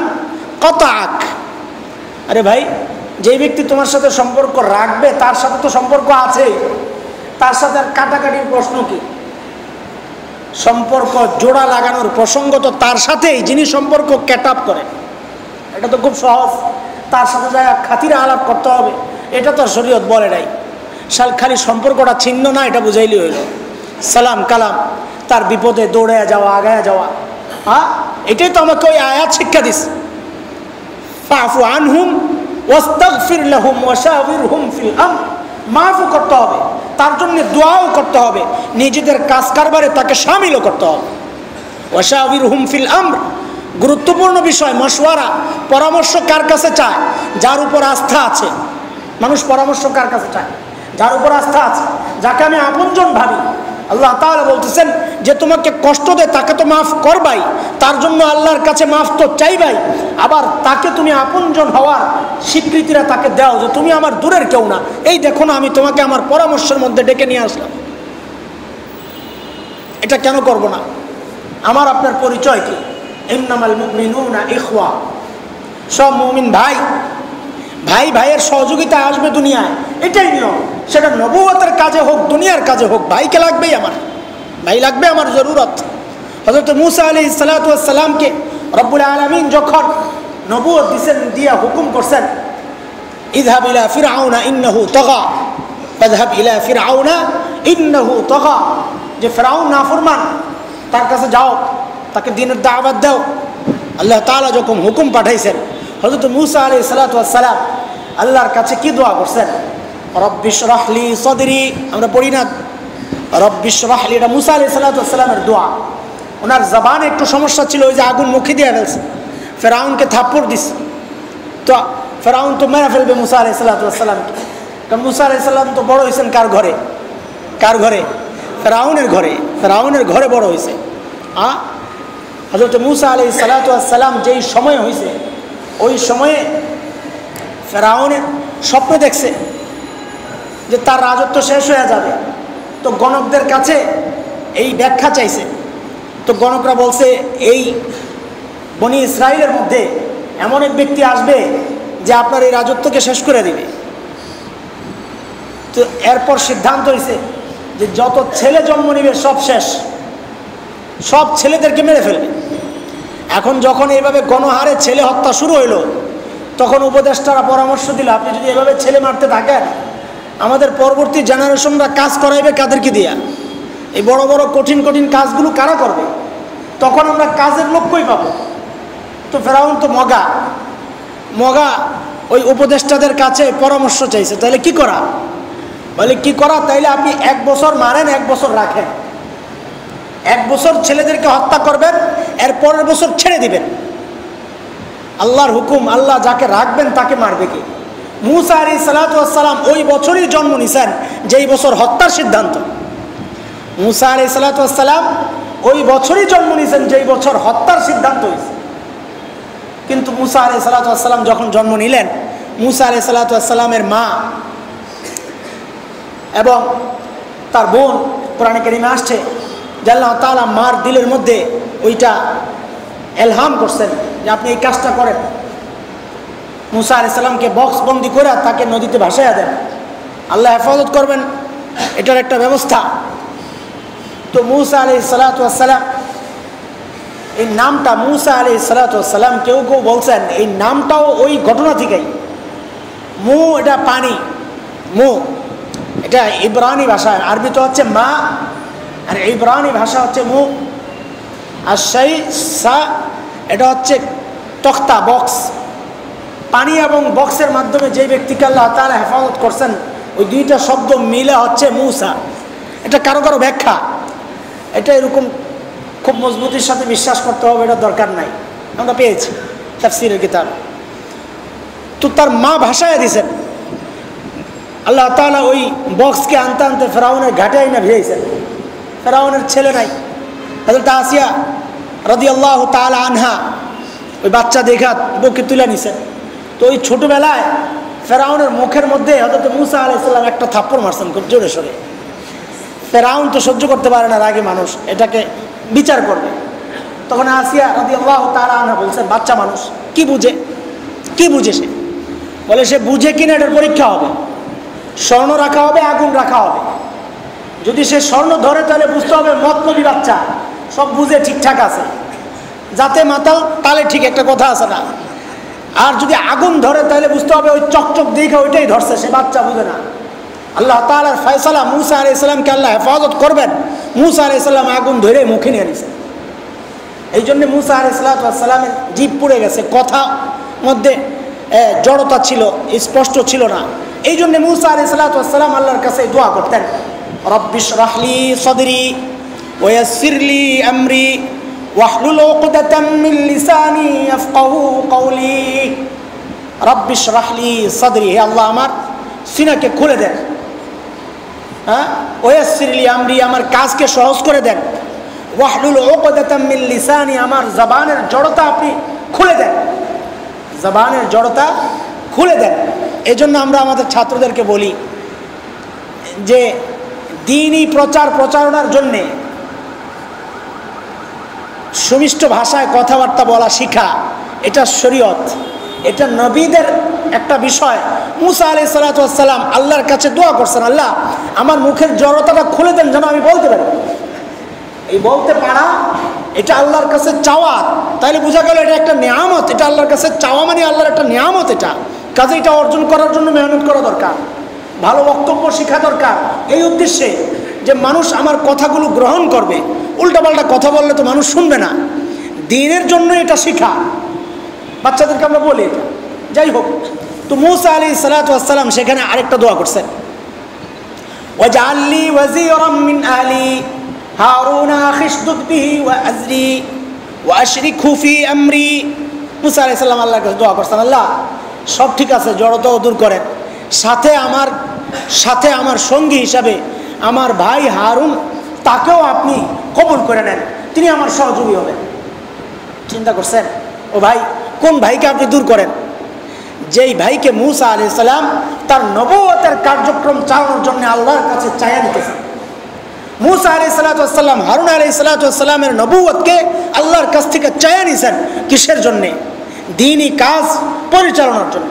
কতাআক। আরে ভাই, যে ব্যক্তি তোমার সাথে সম্পর্ক রাখবে তার সাথে তো সম্পর্ক আছে, তার সাথে আর কাটাকাটির প্রশ্ন কি? সম্পর্ক জোড়া লাগানোর প্রসঙ্গ তো তার সাথেই, যিনি সম্পর্ক কেট আপ করে। এটা তো খুব সহজ, তার সাথে যায় খাতিরে আলাপ করতে হবে, এটা তো শরীয়ত বলে নাই। খালি সম্পর্কটা ছিন্ন না এটা বুঝাইলি হইল, সালাম কালাম, তার বিপদে দৌড়ে যাওয়া, আগায়া যাওয়া, হ্যাঁ এটাই তো আমাকে ওই আয়াত শিক্ষা দিস, ফাফু আনহুম ওয়াস্তাগফির লাহুম ওয়াশাবিরহুম ফিল আমর। মাফও করতে হবে, তার জন্য দোয়াও করতে হবে, নিজেদের কাজ কারবারে তাকে শামিলও করতে হবে। ওয়াশাবিরহুম ফিল আমর, গুরুত্বপূর্ণ বিষয় মশওয়ারা, পরামর্শ কার কাছে চায়? যার উপর আস্থা আছে। মানুষ পরামর্শ কার কাছে চায়? যার উপর আস্থা আছে, যাকে আমি আপনজন ভাবি। আল্লাহ তাআলা বলতেছেন যে তোমাকে কষ্ট দেয় তাকে তো মাফ করবাই, তার জন্য আল্লাহর কাছে মাফ তো চাইবাই, আবার তাকে তুমি আপনজন হওয়ার স্বীকৃতিরা তাকে দাও যে তুমি আমার দূরের কেউ না, এই দেখো না আমি তোমাকে আমার পরামর্শের মধ্যে ডেকে নিয়ে আসলাম। এটা কেন করব না? আমার আপনার পরিচয় কি? ইন্নামাল মুমিনুনা ইখওয়া, সব মুমিন ভাই, ভাই ভাইয়ের সহযোগিতা আসবে দুনিয়ায়, এটাই নিয়ম। সেটা নবুয়তের কাজে হোক দুনিয়ার কাজে হোক, ভাইকে লাগবেই, আমার ভাই লাগবে, আমার জরুরত। হযরত মূসা আলাইহিস সালাতু ওয়াস সালামকে রব্বুল আলামিন যখন নবুয়ত দিয়েছেন, দিয়া হুকুম করছেন ইযহাব ইলা ফিরআউনা ইন্নাহু তাগা, ফাযহাব ইলা ফিরআউনা ইন্নাহু তাগা, যে ফিরআউন নাফরমান, তার কাছে যাও, তাকে দ্বীনের দাওয়াত দাও। আল্লাহ তাআলা যখন হুকুম পাঠাইছেন, হযরত মূসা আলাইহিস সালাতু ওয়াস সালাম আল্লাহর কাছে কি দোয়া করছেন? রব্বি ইশরাহ লি সাদরি। আমরা পড়ি না রব্বি ইশরাহ লি, এটা মূসা আলাইহিস সালাতু ওয়াস সালামের দোয়া। ওনার জবানে একটু সমস্যা ছিল, ওই যে আগুন মুখে দিয়ে ফেলছে, ফেরাউনকে থাপ্পড় দিছে, তো ফেরাউন তো মেরে ফেলবে মূসা আলাইহিস সালাতু ওয়াস সালামকে, কারণ মূসা আলাইহিস সালাম তো বড় হয়েছেন কার ঘরে? কার ঘরে? ফেরাউনের ঘরে। ফেরাউনের ঘরে বড় হয়েছে। হযরত মূসা আলাইহিস সালাতু ওয়াস সালাম যেই সময় হয়েছে, ওই সময়ে ফেরাউনের স্বপ্ন দেখছে যে তার রাজত্ব শেষ হয়ে যাবে, তো গণকদের কাছে এই ব্যাখ্যা চাইছে। তো গণকরা বলছে এই বনি ইসরাইলের মধ্যে এমন এক ব্যক্তি আসবে যে আপনার এই রাজত্বকে শেষ করে দিবে। তো এরপর সিদ্ধান্ত হয়েছে যে যত ছেলে জন্ম নিবে সব শেষ, সব ছেলেদেরকে মেরে ফেলবে। এখন যখন এইভাবে গণহারে ছেলে হত্যা শুরু হইলো, তখন উপদেষ্টারা পরামর্শ দিল আপনি যদি এভাবে ছেলে মারতে থাকেন, আমাদের পরবর্তী জেনারেশনরা কাজ করাইবে কাদেরকে দিয়া? এই বড় বড় কঠিন কঠিন কাজগুলো কারা করবে? তখন আমরা কাজের লোক কই পাবো? তো ফেরাউন তো মগা ওই উপদেষ্টাদের কাছে পরামর্শ চাইছে, তাহলে কি করা? বলে কি করা, তাইলে আপনি 1 বছর মারেন, 1 বছর রাখেন, 1 বছর ছেলেদেরকে হত্যা করবেন, এর পরের বছর ছেড়ে দিবেন। আল্লাহর হুকুম, আল্লাহ যাকে রাখবেন তাকে মারবে কি? মূসা আলাইহিস সালাতু ওয়াস সালাম ওই বছরই জন্ম নিছেন যেই বছর হত্যার সিদ্ধান্ত। মূসা আলাইহিস সালাতু ওয়াস সালাম ওই বছরই জন্ম নিছেন যেই বছর হত্যার সিদ্ধান্ত হয়েছে। কিন্তু মূসা আলাইহিস সালাতু ওয়াস সালাম যখন জন্ম নিলেন, মূসা আলাইহিস সালাতু ওয়াস সালামের মা এবং তার বোন, কোরআনে কারিমে আসছে যে আল্লাহ তাআলা মার দিলের মধ্যে ওইটা এলহাম করছেন যে আপনি এই কাজটা করেন। মূসা আলাইহিস সালামকে বক্সবন্দি করে তাকে নদীতে ভাসাইয়া দেন, আল্লাহ হেফাজত করবেন, এটার একটা ব্যবস্থা। তো মূসা আলাইহিস সালাতু ওয়াস সালাম, এই নামটা মূসা আলাইহিস সালাতু ওয়াস সালাম, কেউ কেউ বলছেন এই নামটাও ওই ঘটনা থেকেই, মু এটা পানি, মু এটা ইব্রানি ভাষায়, আরবি তো হচ্ছে মা, আর ইব্রানি ভাষা হচ্ছে মু। আর সেই সা এটা হচ্ছে তক্তা, বক্স। পানি এবং বক্সের মাধ্যমে যে ব্যক্তিকে আল্লাহ তাআলা হেফাজত করছেন, ওই দুইটা শব্দ মিলে হচ্ছে মূসা। এটা কারো কারো ব্যাখ্যা, এটা এরকম খুব মজবুতির সাথে বিশ্বাস করতে হবে এটা দরকার নাই, আমরা পেয়েছি তাফসীরের কিতাব। তো তার মা ভাষায় দিয়েছেন আল্লাহ তাআলা, ওই বক্সকে আনতে আনতে ফেরাউনের ঘাটে না ভিড়াইছেন। ফেরাউনের ছেলে নাই, হযরত আসিয়া রাদিয়াল্লাহু তাআলা আনহা ওই বাচ্চা দেখা বুকে তুলে নিছেন। তো ওই ছোটবেলায় ফেরাউনের মুখের মধ্যে হযরত মূসা আলাইহিস সালাম একটা থাপ্পড় মারছেন খুব জোরে সোরে। ফেরাউন তো সহ্য করতে পারে না, রাগে মানুষ, এটাকে বিচার করবে। তখন আসিয়া রাদিয়াল্লাহু তাআলা আনহা বলছেন, বাচ্চা মানুষ কি বুঝে, কি বুঝে সে? বলে সে বুঝে কিনা এটার পরীক্ষা হবে, স্বর্ণ রাখা হবে, আগুন রাখা হবে। যদি সে স্বর্ণ ধরে তাহলে বুঝতে হবে মতলবী বাচ্চা, সব বুঝে ঠিকঠাক আছে, যাতে মাতাল তালে ঠিক, একটা কথা আছে না। আর যদি আগুন ধরে তাহলে বুঝতে হবে ওই চকচক দেখে ওইটাই ধরছে, সে বাচ্চা বুঝে না। আল্লাহ তাআলার ফয়সালা, মূসা আলাইহিস সালামকে আল্লাহ হেফাজত করবেন, মূসা আলাইহিস সালাম আগুন ধরে মুখে নিয়ে নিয়েছেন। এই জন্য মূসা আলাইহিস সালামের জিভ পুড়ে গেছে, কথা মধ্যে জড়তা ছিল, স্পষ্ট ছিল না। এই জন্য মূসা আলাইহিস সালাম আল্লাহর কাছে দোয়া করতেন, রব্বি ইশরাহ লি সাদরি ওয়া ইয়াসসির লি আমরি ওয়াহলুল উকদাতাম মিন লিসানি ইয়াফকাহু কওলি। রব্বি ইশরাহ লি সাদরি, হে আল্লাহ আমার সিনাকে খুলে দেন, হ্যাঁ, ওয়া ইয়াসসির লি আমরি, আমার কাজকে সহজ করে দেন, ওয়াহলুল উকদাতাম মিন লিসানি, আমার জবানের জড়তা আপনি খুলে দেন, জবানের জড়তা খুলে দেন। এই জন্য আমরা আমাদের ছাত্রদেরকে বলি যে দ্বীনি প্রচারণার জন্যে সুমিষ্ট ভাষায় কথাবার্তা বলা শিখা, এটা শরীয়ত, এটা নবীদের একটা বিষয়। মূসা আলাইহিস সালাম আল্লাহর কাছে দোয়া করছেন, আল্লাহ আমার মুখের জড়তাটা খুলে দেন যেন আমি বলতে পারি। এই বলতে পারা এটা আল্লাহর কাছে চাওয়া, তাইলে বোঝা গেল এটা একটা নিয়ামত। এটা আল্লাহর কাছে চাওয়া মানে আল্লাহর একটা নিয়ামত। এটা কাজে এটা অর্জন করার জন্য মেহনত করা দরকার, ভালো বক্তব্য শেখা দরকার, এই উদ্দেশ্যে যে মানুষ আমার কথাগুলো গ্রহণ করবে। উল্টাপাল্টা কথা বললে তো মানুষ শুনবে না। দ্বীনের জন্য এটা শেখা, বাচ্চাদেরকে আমরা বলি এটা। যাই হোক, তো মূসা আলাইহিস সালাম সেখানে আরেকটা দোয়া করছেন, ওয়াজআল লি ওয়াজিরাম মিন আহলি হারুন আখিশদুদ বিহি ওয়া আজরি ওয়া আশরিকহু ফি আমরি। মূসা আলাইহিস সালাম আল্লাহর কাছে দোয়া করছেন, আল্লাহ সব ঠিক আছে, জড়তাও দূর করেন, সাথে আমার সঙ্গী হিসাবে আমার ভাই হারুন, তাকেও আপনি কবুল করে নেন, তিনি আমার সহযোগী হবেন। চিন্তা করছেন, ও ভাই, কোন ভাইকে আপনি দূর করেন? যেই ভাইকে মূসা আলাইহিস সালাম তার নবুয়তের কার্যক্রম চালানোর জন্য আল্লাহর কাছে চায়া নিতেছেন। মূসা আলাইহিস সালাম হারুন আলাইহিস সালামের নবুয়তকে আল্লাহর কাছ থেকে চায়া নিছেন কিসের জন্যে? দ্বীনি কাজ পরিচালনার জন্য।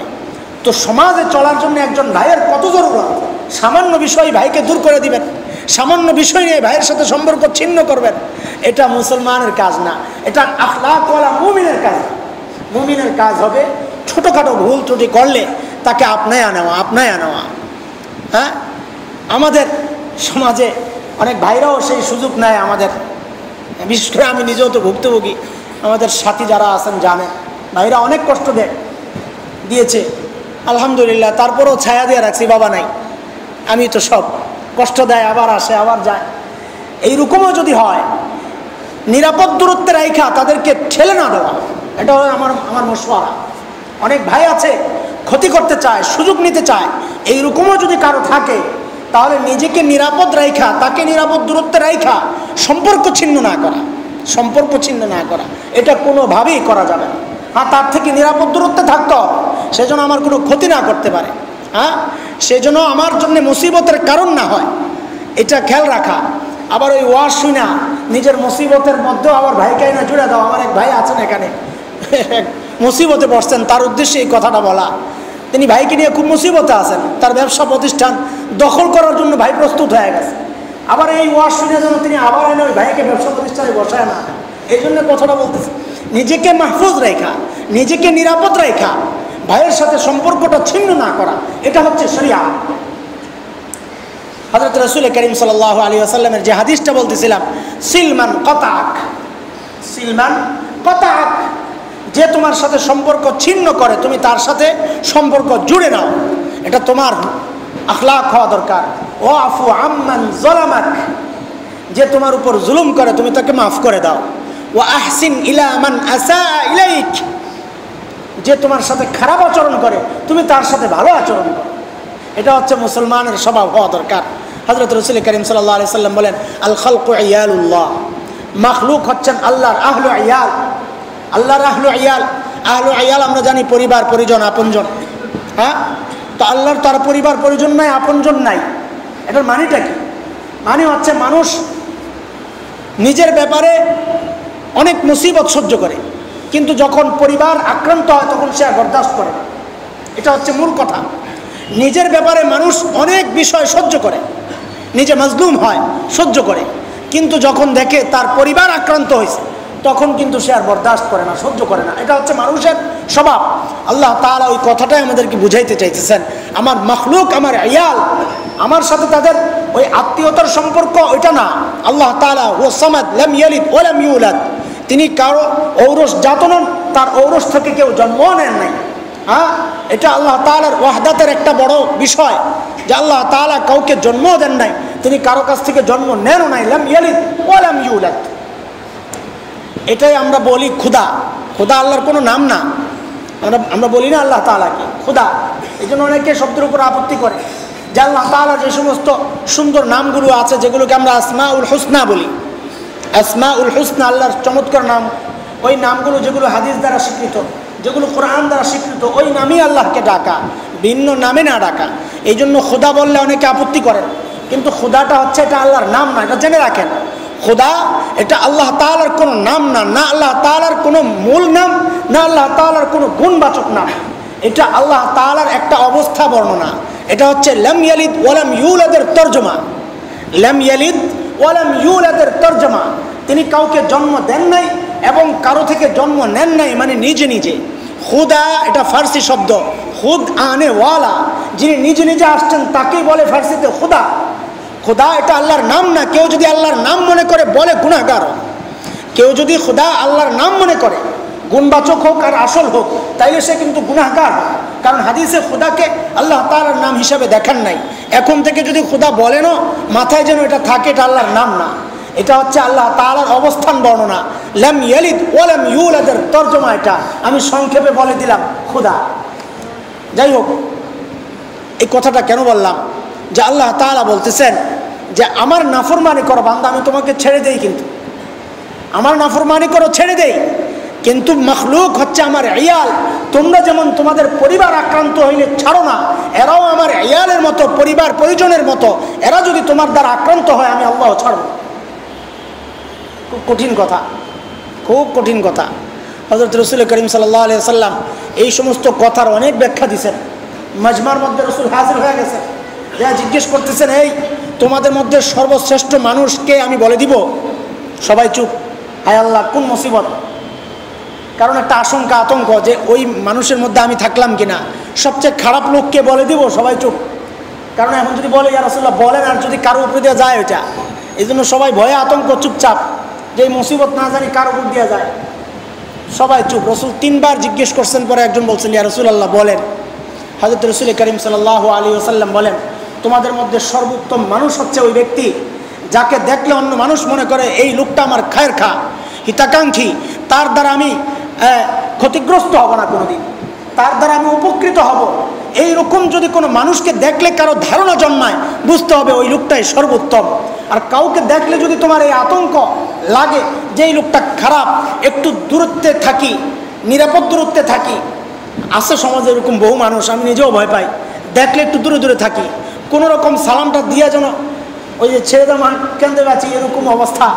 তো সমাজে চলার জন্য একজন ভাইয়ের কত জরুরত। সামান্য বিষয় ভাইকে দূর করে দিবেন, সামান্য বিষয় নিয়ে ভাইয়ের সাথে সম্পর্ক ছিন্ন করবেন, এটা মুসলমানের কাজ না, এটা আখলাকওয়ালা মুমিনের কাজ। মুমিনের কাজ হবে ছোটোখাটো ভুল ত্রুটি করলে তাকে আপনায়া নেওয়া। হ্যাঁ, আমাদের সমাজে অনেক ভাইরাও সেই সুযোগ নেয় আমাদের, বিশেষ করে আমি নিজেও তো ভুক্তভোগী, আমাদের সাথী যারা আছেন জানেন, ভাইরা অনেক কষ্ট দিয়েছে, আলহামদুলিল্লাহ, তারপরেও ছায়া দিয়ে রাখছি, বাবা নাই, আমি তো সব। কষ্ট দেয়, আবার আসে, আবার যায়। এইরকমও যদি হয়, নিরাপদ দূরত্বে রাখা তাদেরকে ঠেলে না দেওয়া, এটা আমার মশওয়ারা। অনেক ভাই আছে ক্ষতি করতে চায়, সুযোগ নিতে চায়, এইরকমও যদি কারো থাকে, তাহলে নিজেকে নিরাপদ রাখা, তাকে নিরাপদ দূরত্বে রাখা, সম্পর্ক ছিন্ন না করা, এটা কোনোভাবেই করা যাবে না। হ্যাঁ, তার থেকে নিরাপদ দূরত্বে থাকতে হবে, সেজন্য আমার কোনো ক্ষতি না করতে পারে, হ্যাঁ, সেজন্য আমার জন্য মুসিবতের কারণ না হয়, এটা খেয়াল রাখা। আবার ওই ওয়াজ শুনা নিজের মুসিবতের মধ্যেও আবার ভাইকে না জুড়ে দাও। আমার এক ভাই আছেন এখানে, মুসিবতে পড়ছেন, তার উদ্দেশ্যে এই কথাটা বলা। তিনি ভাইকে নিয়ে খুব মুসিবতে আছেন, তার ব্যবসা প্রতিষ্ঠান দখল করার জন্য ভাই প্রস্তুত হয়ে গেছে। আবার এই ওয়াজ শুনে যেন তিনি আবার এনে ওই ভাইকে ব্যবসা প্রতিষ্ঠানে বসায় না, এই জন্য কথাটা বলতেছি। নিজেকে মাহফুজ রেখা, নিজেকে নিরাপদ রেখা, ভাইয়ের সাথে সম্পর্কটা ছিন্ন না করা, এটা হচ্ছে শরিয়াত। হযরত রাসূল করিম সাল্লাল্লাহু আলাইহি ওয়াসাল্লামের যে হাদিসটা বলতেছিলাম, সিলমান কতাক, সিলমান কতাক, যে তোমার সাথে সম্পর্ক ছিন্ন করে তুমি তার সাথে সম্পর্ক জুড়ে নাও, এটা তোমার আখলাক হওয়া দরকার। ও আফু আম্মান যালামাক, যে তোমার উপর জুলুম করে তুমি তাকে মাফ করে দাও। ও আহসিন ইলা মান আসা ইলাইক, যে তোমার সাথে খারাপ আচরণ করে তুমি তার সাথে ভালো আচরণ করো। এটা হচ্ছে মুসলমানের স্বভাব হওয়া দরকার। হযরত রাসূল করিম সাল্লাল্লাহু আলাইহি সাল্লাম বলেন, আল খালকু ইয়ালুল্লাহ, মাখলুক হচ্ছেন আল্লাহর আহলু ইয়াল, আল্লাহর আহলু ইয়াল। আহলু ইয়াল আমরা জানি পরিবার পরিজন আপনজন, হ্যাঁ? তো আল্লাহর তার পরিবার পরিজন নাই, আপনজন নাই। এটার মানেটা কি? মানে হচ্ছে মানুষ নিজের ব্যাপারে অনেক মুসিবত সহ্য করে, কিন্তু যখন পরিবার আক্রান্ত হয় তখন সে বরদাস্ত করে না। এটা হচ্ছে মূল কথা। নিজের ব্যাপারে মানুষ অনেক বিষয় সহ্য করে, নিজে মাজলুম হয়, সহ্য করে, কিন্তু যখন দেখে তার পরিবার আক্রান্ত হয়েছে তখন কিন্তু সে আর বরদাস্ত করে না, সহ্য করে না। এটা হচ্ছে মানুষের স্বভাব। আল্লাহ তাআলা ওই কথাটাই আমাদেরকে বুঝাইতে চাইতেছেন। আমার মাখলুক, আমার ইয়াল, আমার সাথে তাদের ওই আত্মীয়তার সম্পর্ক ওইটা না। আল্লাহ তাআলা হুয়া সামাদ, লাম ইয়ালিদ ওয়া লাম ইউলাদ, তিনি কারো ঔরস জাত নন, তার ঔরস থেকে কেউ জন্ম নেন নাই। হ্যাঁ, এটা আল্লাহ তাআলার ওয়াহদাতের একটা বড় বিষয়, যে আল্লাহ তাআলা কাউকে জন্ম দেন নাই, তিনি কারো কাছ থেকে জন্ম নেনও নাই। লাম ইয়ালিদ ওয়া লাম ইউলাদ, এটাই আমরা বলি খুদা। খুদা আল্লাহর কোনো নাম না, আমরা বলি না আল্লাহ তাআলাকে খুদা। এই জন্য অনেকে শব্দের উপর আপত্তি করে যে আল্লাহ তাআলার যে সমস্ত সুন্দর নামগুলো আছে, যেগুলোকে আমরা আসমাউল হুসনা বলি, আসমাউল হুসনা আল্লাহর চমৎকার নাম, ওই নামগুলো যেগুলো হাদিস দ্বারা স্বীকৃত, যেগুলো কোরআন দ্বারা স্বীকৃত, ওই নামই আল্লাহকে ডাকা, ভিন্ন নামে না ডাকা। এই জন্য খোদা বললে অনেকে আপত্তি করেন, কিন্তু খোদাটা হচ্ছে এটা আল্লাহর নাম না, এটা জেনে রাখেন। খোদা এটা আল্লাহ তাআলার কোনো নাম না, না আল্লাহ তাআলার কোনো মূল নাম, না আল্লাহ তাআলার কোনো গুণবাচক নাম। এটা আল্লাহ তাআলার একটা অবস্থা বর্ণনা। এটা হচ্ছে লাম ইয়ালিদ ওয়া লাম ইউলাদের তরজমা, লাম ইয়ালিদ ওয়া লাম ইউলাদের তরজমা। তিনি কাউকে জন্ম দেন নাই এবং কারো থেকে জন্ম নেন নাই, মানে নিজে নিজে। খুদা এটা ফার্সি শব্দ, খুদ আনে ওয়ালা, যিনি নিজে নিজে আসছেন তাকেই বলে ফার্সিতে খুদা। খুদা এটা আল্লাহর নাম না। কেউ যদি আল্লাহর নাম মনে করে বলে গুনাহগার। কেউ যদি খুদা আল্লাহর নাম মনে করে, গুণবাচক হোক আর আসল হোক, তাইলে সে কিন্তু গুনাহগার। কারণ হাদিসে খুদাকে আল্লাহ তাআলার নাম হিসাবে দেখেন নাই। এখন থেকে যদি খুদা বলেনও, মাথায় যেন এটা থাকে এটা আল্লাহর নাম না, এটা হচ্ছে আল্লাহ তাআলার অবস্থান বর্ণনা। লাম ইয়ালিদ ওয়া লাম ইউলাদের তরজমা এটা আমি সংক্ষেপে বলে দিলাম খুদা। যাই হোক, এই কথাটা কেন বললাম? যে আল্লাহ তাআলা বলতেছেন যে আমার নাফরমানি করো বান্দা, আমি তোমাকে ছেড়ে দেই, কিন্তু আমার নাফরমানি করো ছেড়ে দেই, কিন্তু মখলুক হচ্ছে আমার ইয়াল। তোমরা যেমন তোমাদের পরিবার আক্রান্ত হইলে ছাড়ো না, এরাও আমার ইয়ালের মতো, পরিবার পরিজনের মতো। এরা যদি তোমার দ্বারা আক্রান্ত হয় আমি আল্লাহ ছাড়ব। খুব কঠিন কথা, খুব কঠিন কথা। হযরত রাসূল করিম সাল্লাল্লাহু আলাইহি ওয়াসাল্লাম এই সমস্ত কথার অনেক ব্যাখ্যা দিয়েছেন। মাজমার মধ্যে রাসূল হাজির হয়ে গেছেন, যা জিজ্ঞেস করতেছেন, এই তোমাদের মধ্যে সর্বশ্রেষ্ঠ মানুষকে আমি বলে দিব? সবাই চুপ। হায় আল্লাহ, কোন মুসিবত! কারণ একটা আশঙ্কা, আতঙ্ক যে ওই মানুষের মধ্যে আমি থাকলাম কিনা। সবচেয়ে খারাপ লোককে বলে দিব? সবাই চুপ। কারণ এখন যদি বলে ইয়া রাসূলুল্লাহ বলেন, আর যদি কারো উপরে দেওয়া যায় ওইটা, এই জন্য সবাই ভয়ে আতঙ্ক, চুপচাপ, যে এই মুসিবত না জানি কার উপর দেওয়া যায়। সবাই চুপ। রাসূল 3 বার জিজ্ঞেস করছেন, পরে একজন বলছেন ইয়া রাসূলুল্লাহ বলেন। হযরত রাসূল করিম সাল্লাল্লাহু আলাইহি ওয়াসাল্লাম বলেন, তোমাদের মধ্যে সর্বোত্তম মানুষ হচ্ছে ওই ব্যক্তি যাকে দেখলে অন্য মানুষ মনে করে এই লোকটা আমার খায়ের খা, হিতাকাঙ্ক্ষী, তার দ্বারা আমি ক্ষতিগ্রস্ত হব না কোনোদিন, তার দ্বারা আমি উপকৃত হব। এইরকম যদি কোনো মানুষকে দেখলে কারো ধারণা জন্মায়, বুঝতে হবে ওই লোকটাই সর্বোত্তম। আর কাউকে দেখলে যদি তোমার এই আতঙ্ক লাগে যে এই লোকটা খারাপ, একটু দূরত্বে থাকি, নিরাপদ দূরত্বে থাকি। আছে সমাজে এরকম বহু মানুষ, আমি নিজেও ভয় পাই, দেখলে একটু দূরে দূরে থাকি, কোনো রকম সালামটা দিয়া যেন ওই যে ছেড়ে দেওয়া কেন্দ্রে আছি, এরকম অবস্থা,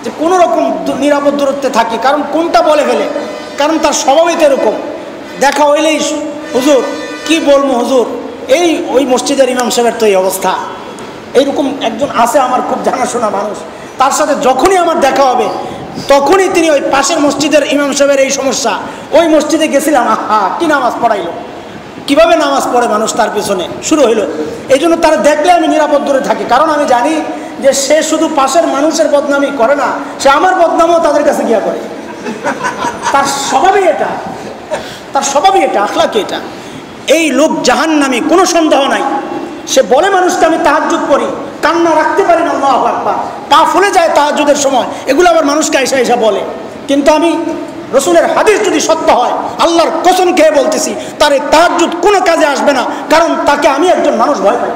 যে কোনো রকম নিরাপদ দূরত্বে থাকি। কারণ কোনটা বলে ফেলে, কারণ তার স্বভাবই তো এরকম। দেখা হইলেই হুজুর কি বলবো, হুজুর এই ওই মসজিদের ইমাম সাহেবের তো এই অবস্থা। এইরকম একজন আছে আমার খুব জানাশোনা মানুষ, তার সাথে যখনই আমার দেখা হবে তখনই তিনি ওই পাশের মসজিদের ইমাম সাহেবের এই সমস্যা, ওই মসজিদে গেছিলাম, আহা কি নামাজ পড়াইলো, কিভাবে নামাজ পড়ে মানুষ তার পিছনে শুরু হইল। এই জন্য তারা দেখলে আমি নিরাপদ দূরে থাকি, কারণ আমি জানি যে সে শুধু পাশের মানুষের বদনামি করে না, সে আমার বদনামও তাদের কাছে গিয়া করে। তার স্বভাবই এটা, তার স্বভাবই এটা, আখলাকি এটা। এই লোক জাহান্নামী, কোনো সন্দেহ নাই। সে বলে মানুষকে আমি তাহাজ্জুদ পড়ি, কান্না রাখতে পারি না, আল্লাহু আকবার, পা ফুলে যায় তাহাজ্জুদের সময়, এগুলো আবার মানুষকে আইসা আইসা বলে। কিন্তু আমি রসুলের হাদিস যদি সত্য হয়, আল্লাহর কসম খেয়ে বলতেছি, তার এই তাহাজ্জুদ কোনো কাজে আসবে না, কারণ তাকে আমি একজন মানুষ ভয় পাই,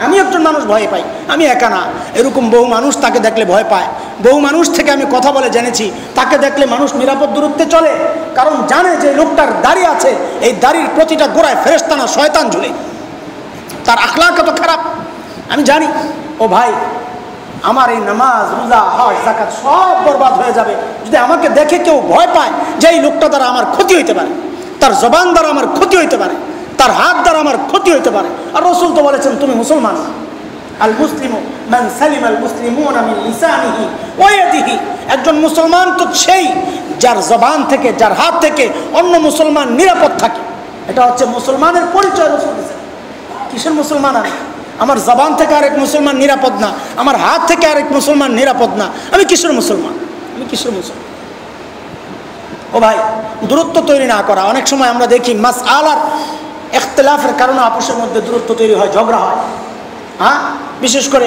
আমি একজন মানুষ ভয় পাই। আমি একা না, এরকম বহু মানুষ তাকে দেখলে ভয় পায়। বহু মানুষ থেকে আমি কথা বলে জেনেছি, তাকে দেখলে মানুষ নিরাপদ দূরত্বে চলে, কারণ জানে যে লোকটার দাড়ি আছে, এই দাড়ির প্রতিটা গোড়ায় ফেরেশতানা শয়তান ঝুলে, তার আখলাক এত খারাপ। আমি জানি ও ভাই, আমার এই নামাজ, রোজা, হজ, যাকাত সব বরবাদ হয়ে যাবে যদি আমাকে দেখে কেউ ভয় পায় যে এই লোকটা দ্বারা আমার ক্ষতি হইতে পারে, তার জবান দ্বারা আমার ক্ষতি হইতে পারে, তার হাত দ্বারা আমার ক্ষতি হইতে পারে। আর রাসূল তো বলেছেন তুমি মুসলমান, আল মুসলিমু মান সালিমা আল মুসলিমুনা মিন লিসানিহি ওয়া ইয়াদিহি। একজন মুসলমান তো সেই যার জবান থেকে, যার হাত থেকে অন্য মুসলমান নিরাপদ থাকে। এটা হচ্ছে মুসলমানের পরিচয়। রাসূল বলেছেন কিসের মুসলমান আমি? আমার জবান থেকে আরেক মুসলমান নিরাপদ না, আমার হাত থেকে আরেক মুসলমান নিরাপদ না, আমি কিসের মুসলমান? আমি কিসের মুসলমান? ও ভাই, দূরত্ব তৈরি না করা। অনেক সময় আমরা দেখি মাসআলার ইখতিলাফের কারণে আপোষের মধ্যে দূরত্ব তৈরি হয়, ঝগড়া হয়। হ্যাঁ, বিশেষ করে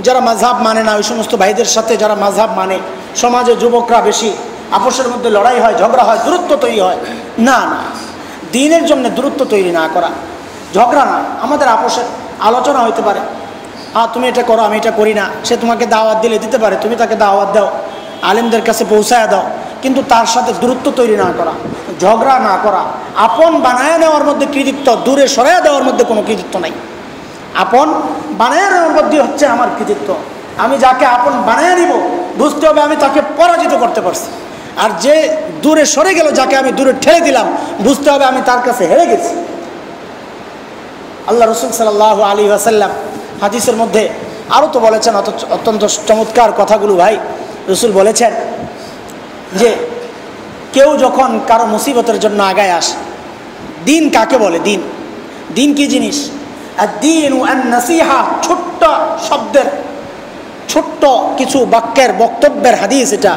যারা মাযহাব মানে না, ওই সমস্ত ভাইদের সাথে যারা মাযহাব মানে, সমাজে যুবকরা বেশি, আপোষের মধ্যে লড়াই হয়, ঝগড়া হয়, দূরত্ব তৈরি হয়। না না, দ্বীনের জন্য দূরত্ব তৈরি না করা, ঝগড়া না, আমাদের আপোষের আলোচনা হইতে পারে। তুমি এটা করো, আমি এটা করি না। সে তোমাকে দাওয়াত দিলে দিতে পারে, তুমি তাকে দাওয়াত দাও, আলেমদের কাছে পৌঁছায় দাও, কিন্তু তার সাথে দূরত্ব তৈরি না করা, ঝগড়া না করা। আপন বানায় নেওয়ার মধ্যে কৃতিত্ব, দূরে সরাইয়া দেওয়ার মধ্যে কোনো কৃতিত্ব নাই। আপন বানায় নেওয়ার মধ্যে হচ্ছে আমার কৃতিত্ব। আমি যাকে আপন বানায় নিব, বুঝতে হবে আমি তাকে পরাজিত করতে পারছি। আর যে দূরে সরে গেল, যাকে আমি দূরে ঠেলে দিলাম, বুঝতে হবে আমি তার কাছে হেরে গেছি। আল্লাহ রসুল সাল্লাল্লাহু আলাইহি ওয়াসাল্লাম হাদিসের মধ্যে আরও তো বলেছেন অত্যন্ত চমৎকার কথাগুলো। ভাই, রসুল বলেছেন যে কেউ যখন কারো মুসিবতের জন্য আগায় আসে, দিন কাকে বলে? দিন, দিন কি জিনিস? আদ-দীনু আন-নাসিহা, ছোট্ট শব্দের, ছোট্ট কিছু বাক্যের বক্তব্যের হাদিস এটা।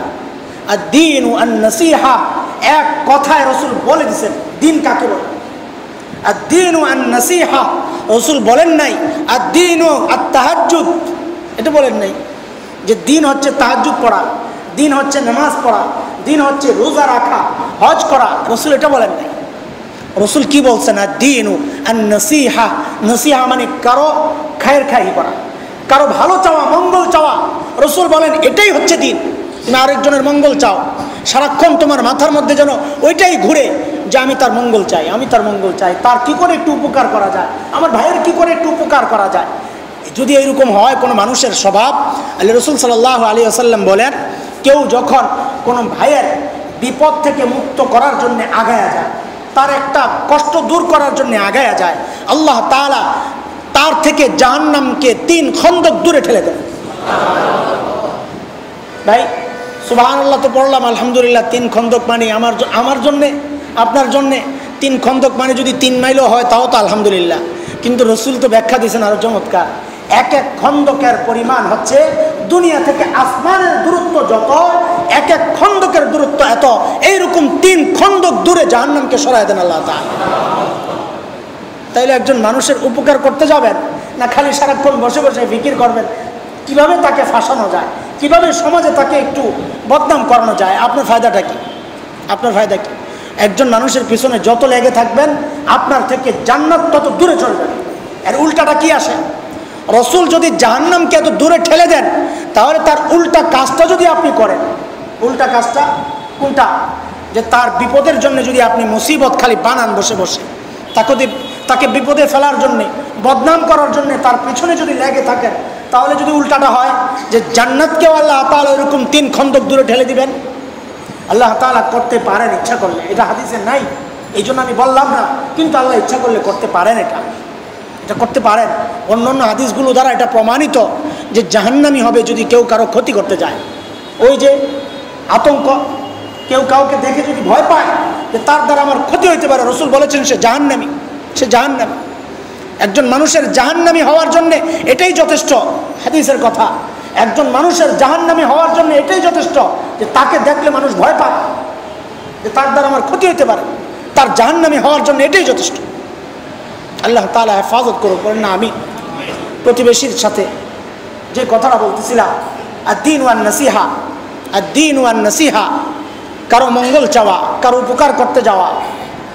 আদ-দীনু আন-নাসিহা, এক কথায় রসুল বলে দিয়েছেন দিন কাকে বলে। আদ-দীনু আন-নাসিহা, রাসূল বলেন নাই আদ-দীনু আত-তাহাজ্জুদ, এটা বলেন নাই যে দিন হচ্ছে তাহাজ্জুদ পড়া, দিন হচ্ছে নামাজ পড়া, দিন হচ্ছে রোজা রাখা, হজ করা। রাসূল এটা বলেন নাই। রাসূল কি বলছেন? আদ-দীনু আন-নাসিহা, নাসিহা মানে কারো খায়ের খাই করা, কারো ভালো চাওয়া, মঙ্গল চাওয়া। রাসূল বলেন এটাই হচ্ছে দিন। তুমি আরেকজনের মঙ্গল চাও, সারাক্ষণ তোমার মাথার মধ্যে যেন ওইটাই ঘুরে যে আমি তার মঙ্গল চাই, আমি তার মঙ্গল চাই, তার কি করে একটু উপকার করা যায়, আমার ভাইয়ের কি করে একটু উপকার করা যায়। যদি এইরকম হয় কোনো মানুষের স্বভাব, আল্লাহ রসুল সাল্লাল্লাহু আলাইহি ওয়াসাল্লাম বলেন কেউ যখন কোনো ভাইয়ের বিপদ থেকে মুক্ত করার জন্য আগায়া যায়, তার একটা কষ্ট দূর করার জন্য আগায়া যায়, আল্লাহ তাআলা তার থেকে জাহান্নামকে 3 খন্দক দূরে ঠেলে দেন। ভাই সুবহানাল্লাহ তো পড়লাম, আলহামদুলিল্লাহ। 3 খন্দক মানে আমার জন্যে, আপনার জন্যে 3 খন্দক মানে যদি 3 মাইলও হয় তাও তো আলহামদুলিল্লাহ। কিন্তু রসুল তো ব্যাখ্যা দিয়েছেন আরো চমৎকার। এক এক খন্দকের পরিমাণ হচ্ছে দুনিয়া থেকে আসমানের দূরত্ব যত, এক এক খন্দকের দূরত্ব এত। এইরকম 3 খন্দক দূরে জাহান্নামকে সরায় দেন আল্লাহ তাআলা। তাইলে একজন মানুষের উপকার করতে যাবেন না, খালি সারাক্ষণ বসে বসে ফিকির করবেন কিভাবে তাকে ফাঁসানো যায়, কিভাবে সমাজে তাকে একটু বদনাম করানো যায়। আপনার ফায়দাটা কি? আপনার ফায়দা কি? একজন মানুষের পিছনে যত লেগে থাকবেন, আপনার থেকে জান্নাত তত দূরে চলে যাবে। এর উল্টাটা কি আসে? রসুল যদি জাহান্নামকে এত দূরে ঠেলে দেন, তাহলে তার উল্টা কাজটা যদি আপনি করেন, উল্টা কাজটা কোনটা? যে তার বিপদের জন্য যদি আপনি মুসিবত খালি বানান বসে বসে, তাকে বিপদে ফেলার জন্যে, বদনাম করার জন্যে তার পিছনে যদি লেগে থাকেন, তাহলে যদি উল্টাটা হয় যে জান্নাতকেও আল্লাহ তাআলা এরকম 3 খন্দক দূরে ঠেলে দিবেন। আল্লাহ তাআলা করতে পারেন ইচ্ছা করলে, এটা হাদিসে নাই, এই জন্য আমি বললাম না, কিন্তু আল্লাহ ইচ্ছা করলে করতে পারেন, এটা করতে পারেন। অন্যান্য হাদিসগুলো দ্বারা এটা প্রমাণিত যে জাহান্নামী হবে যদি কেউ কারো ক্ষতি করতে যায়। ওই যে আতঙ্ক, কেউ কাউকে দেখে যদি ভয় পায় যে তার দ্বারা আমার ক্ষতি হইতে পারে, রসুল বলেছেন সে জাহান্নামী, সে জাহান্নামী। একজন মানুষের জাহান্নামী হওয়ার জন্য এটাই যথেষ্ট, হাদিসের কথা, একজন মানুষের জাহান্নামী হওয়ার জন্য এটাই যথেষ্ট যে তাকে দেখলে মানুষ ভয় পায় যে তার দ্বারা আমার ক্ষতি হইতে পারে, তার জাহান্নামী হওয়ার জন্য এটাই যথেষ্ট। আল্লাহ তাআলা হেফাজত করুন, বলেন না আমি। প্রতিবেশীর সাথে যে কথাটা বলতেছিলাম, আদ-দীন ওয়ান নাসিহা, আদ-দীন ওয়ান নাসিহা, কারো মঙ্গল চাওয়া, কারো উপকার করতে যাওয়া।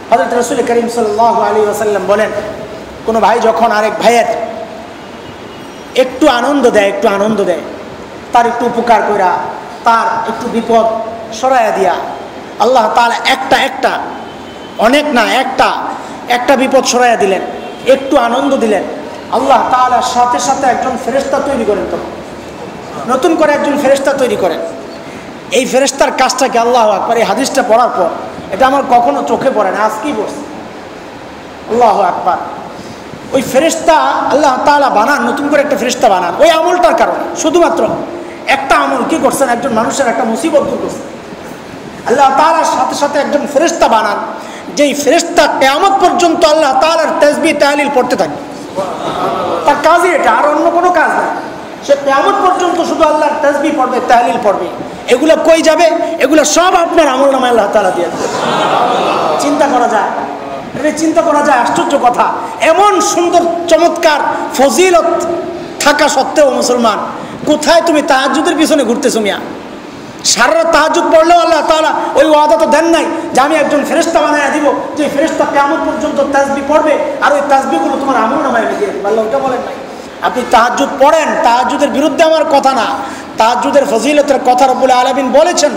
হযরত রাসূল করিম সাল্লাল্লাহু আলাইহি ওয়াসাল্লাম বলেন, কোনো ভাই যখন আরেক ভাইয়ের একটু আনন্দ দেয়, তার একটু উপকার কইরা, তার একটু বিপদ সরাইয়া দিয়া, আল্লাহ তাআলা একটা অনেক না, একটা বিপদ সরাইয়া দিলেন, একটু আনন্দ দিলেন, আল্লাহ তাআলার সাথে সাথে একজন ফেরেশতা তৈরি করেন, তখন নতুন করে একজন ফেরেশতা তৈরি করেন। এই ফেরেশতার কাজটাকে, আল্লাহু আকবার, এই হাদিসটা পড়ার পর এটা আমার কখনো চোখে পড়ে না, আজকেই পড়ছে। আল্লাহু আকবার। ওই ফেরেশতা আল্লাহ তাআলা বানান, নতুন করে একটা ফেরেশতা বানান ওই আমলটার কারণে। শুধুমাত্র একটা আমল কি করছেন, একজন মানুষের একটা মুসিবত দূর করছেন, আল্লাহ তাআলার সাথে সাথে একজন ফেরেশতা বানান, যেই ফেরেশতা কিয়ামত পর্যন্ত আল্লাহ তাআলার তাসবিহ তাহলিল পড়তে থাকে। তার কাজই এটা, আর অন্য কোনো কাজ না। সে কিয়ামত পর্যন্ত শুধু আল্লাহর তাসবিহ পড়বে, তাহলিল পড়বে। এগুলো কই যাবে? এগুলো সব আপনার আমলনামায় আল্লাহ তাআলা দিয়ে দেবে। চিন্তা করা যায়, আশ্চর্য কথা। এমন সুন্দর চমৎকার ফজিলত থাকা সত্ত্বেও মুসলমান, কোথায় তুমি তাহাজ্জুদের পিছনে ঘুরতেছো মিয়া? সারা রাত তাহাজ্জুদ পড়লেও আল্লাহ তাআলা ওই ওয়াদা তো দেন নাই যে আমি একজন ফেরেশতা বানায়া দিব, যে ফেরেশতা কিয়ামত পর্যন্ত তাসবিহ পড়বে আর ওই তাসবিহগুলো তোমার আমলনামায় লিখে দেবে। আল্লাহ ওটা বলেন নাই। আপনি তাহাজ্জুদ পড়েন, তাহাজ্জুদের বিরুদ্ধে আমার কথা না, তাহাজ্জুদের ফজিলতের কথা রব্বুল আলামিন বলেছেন,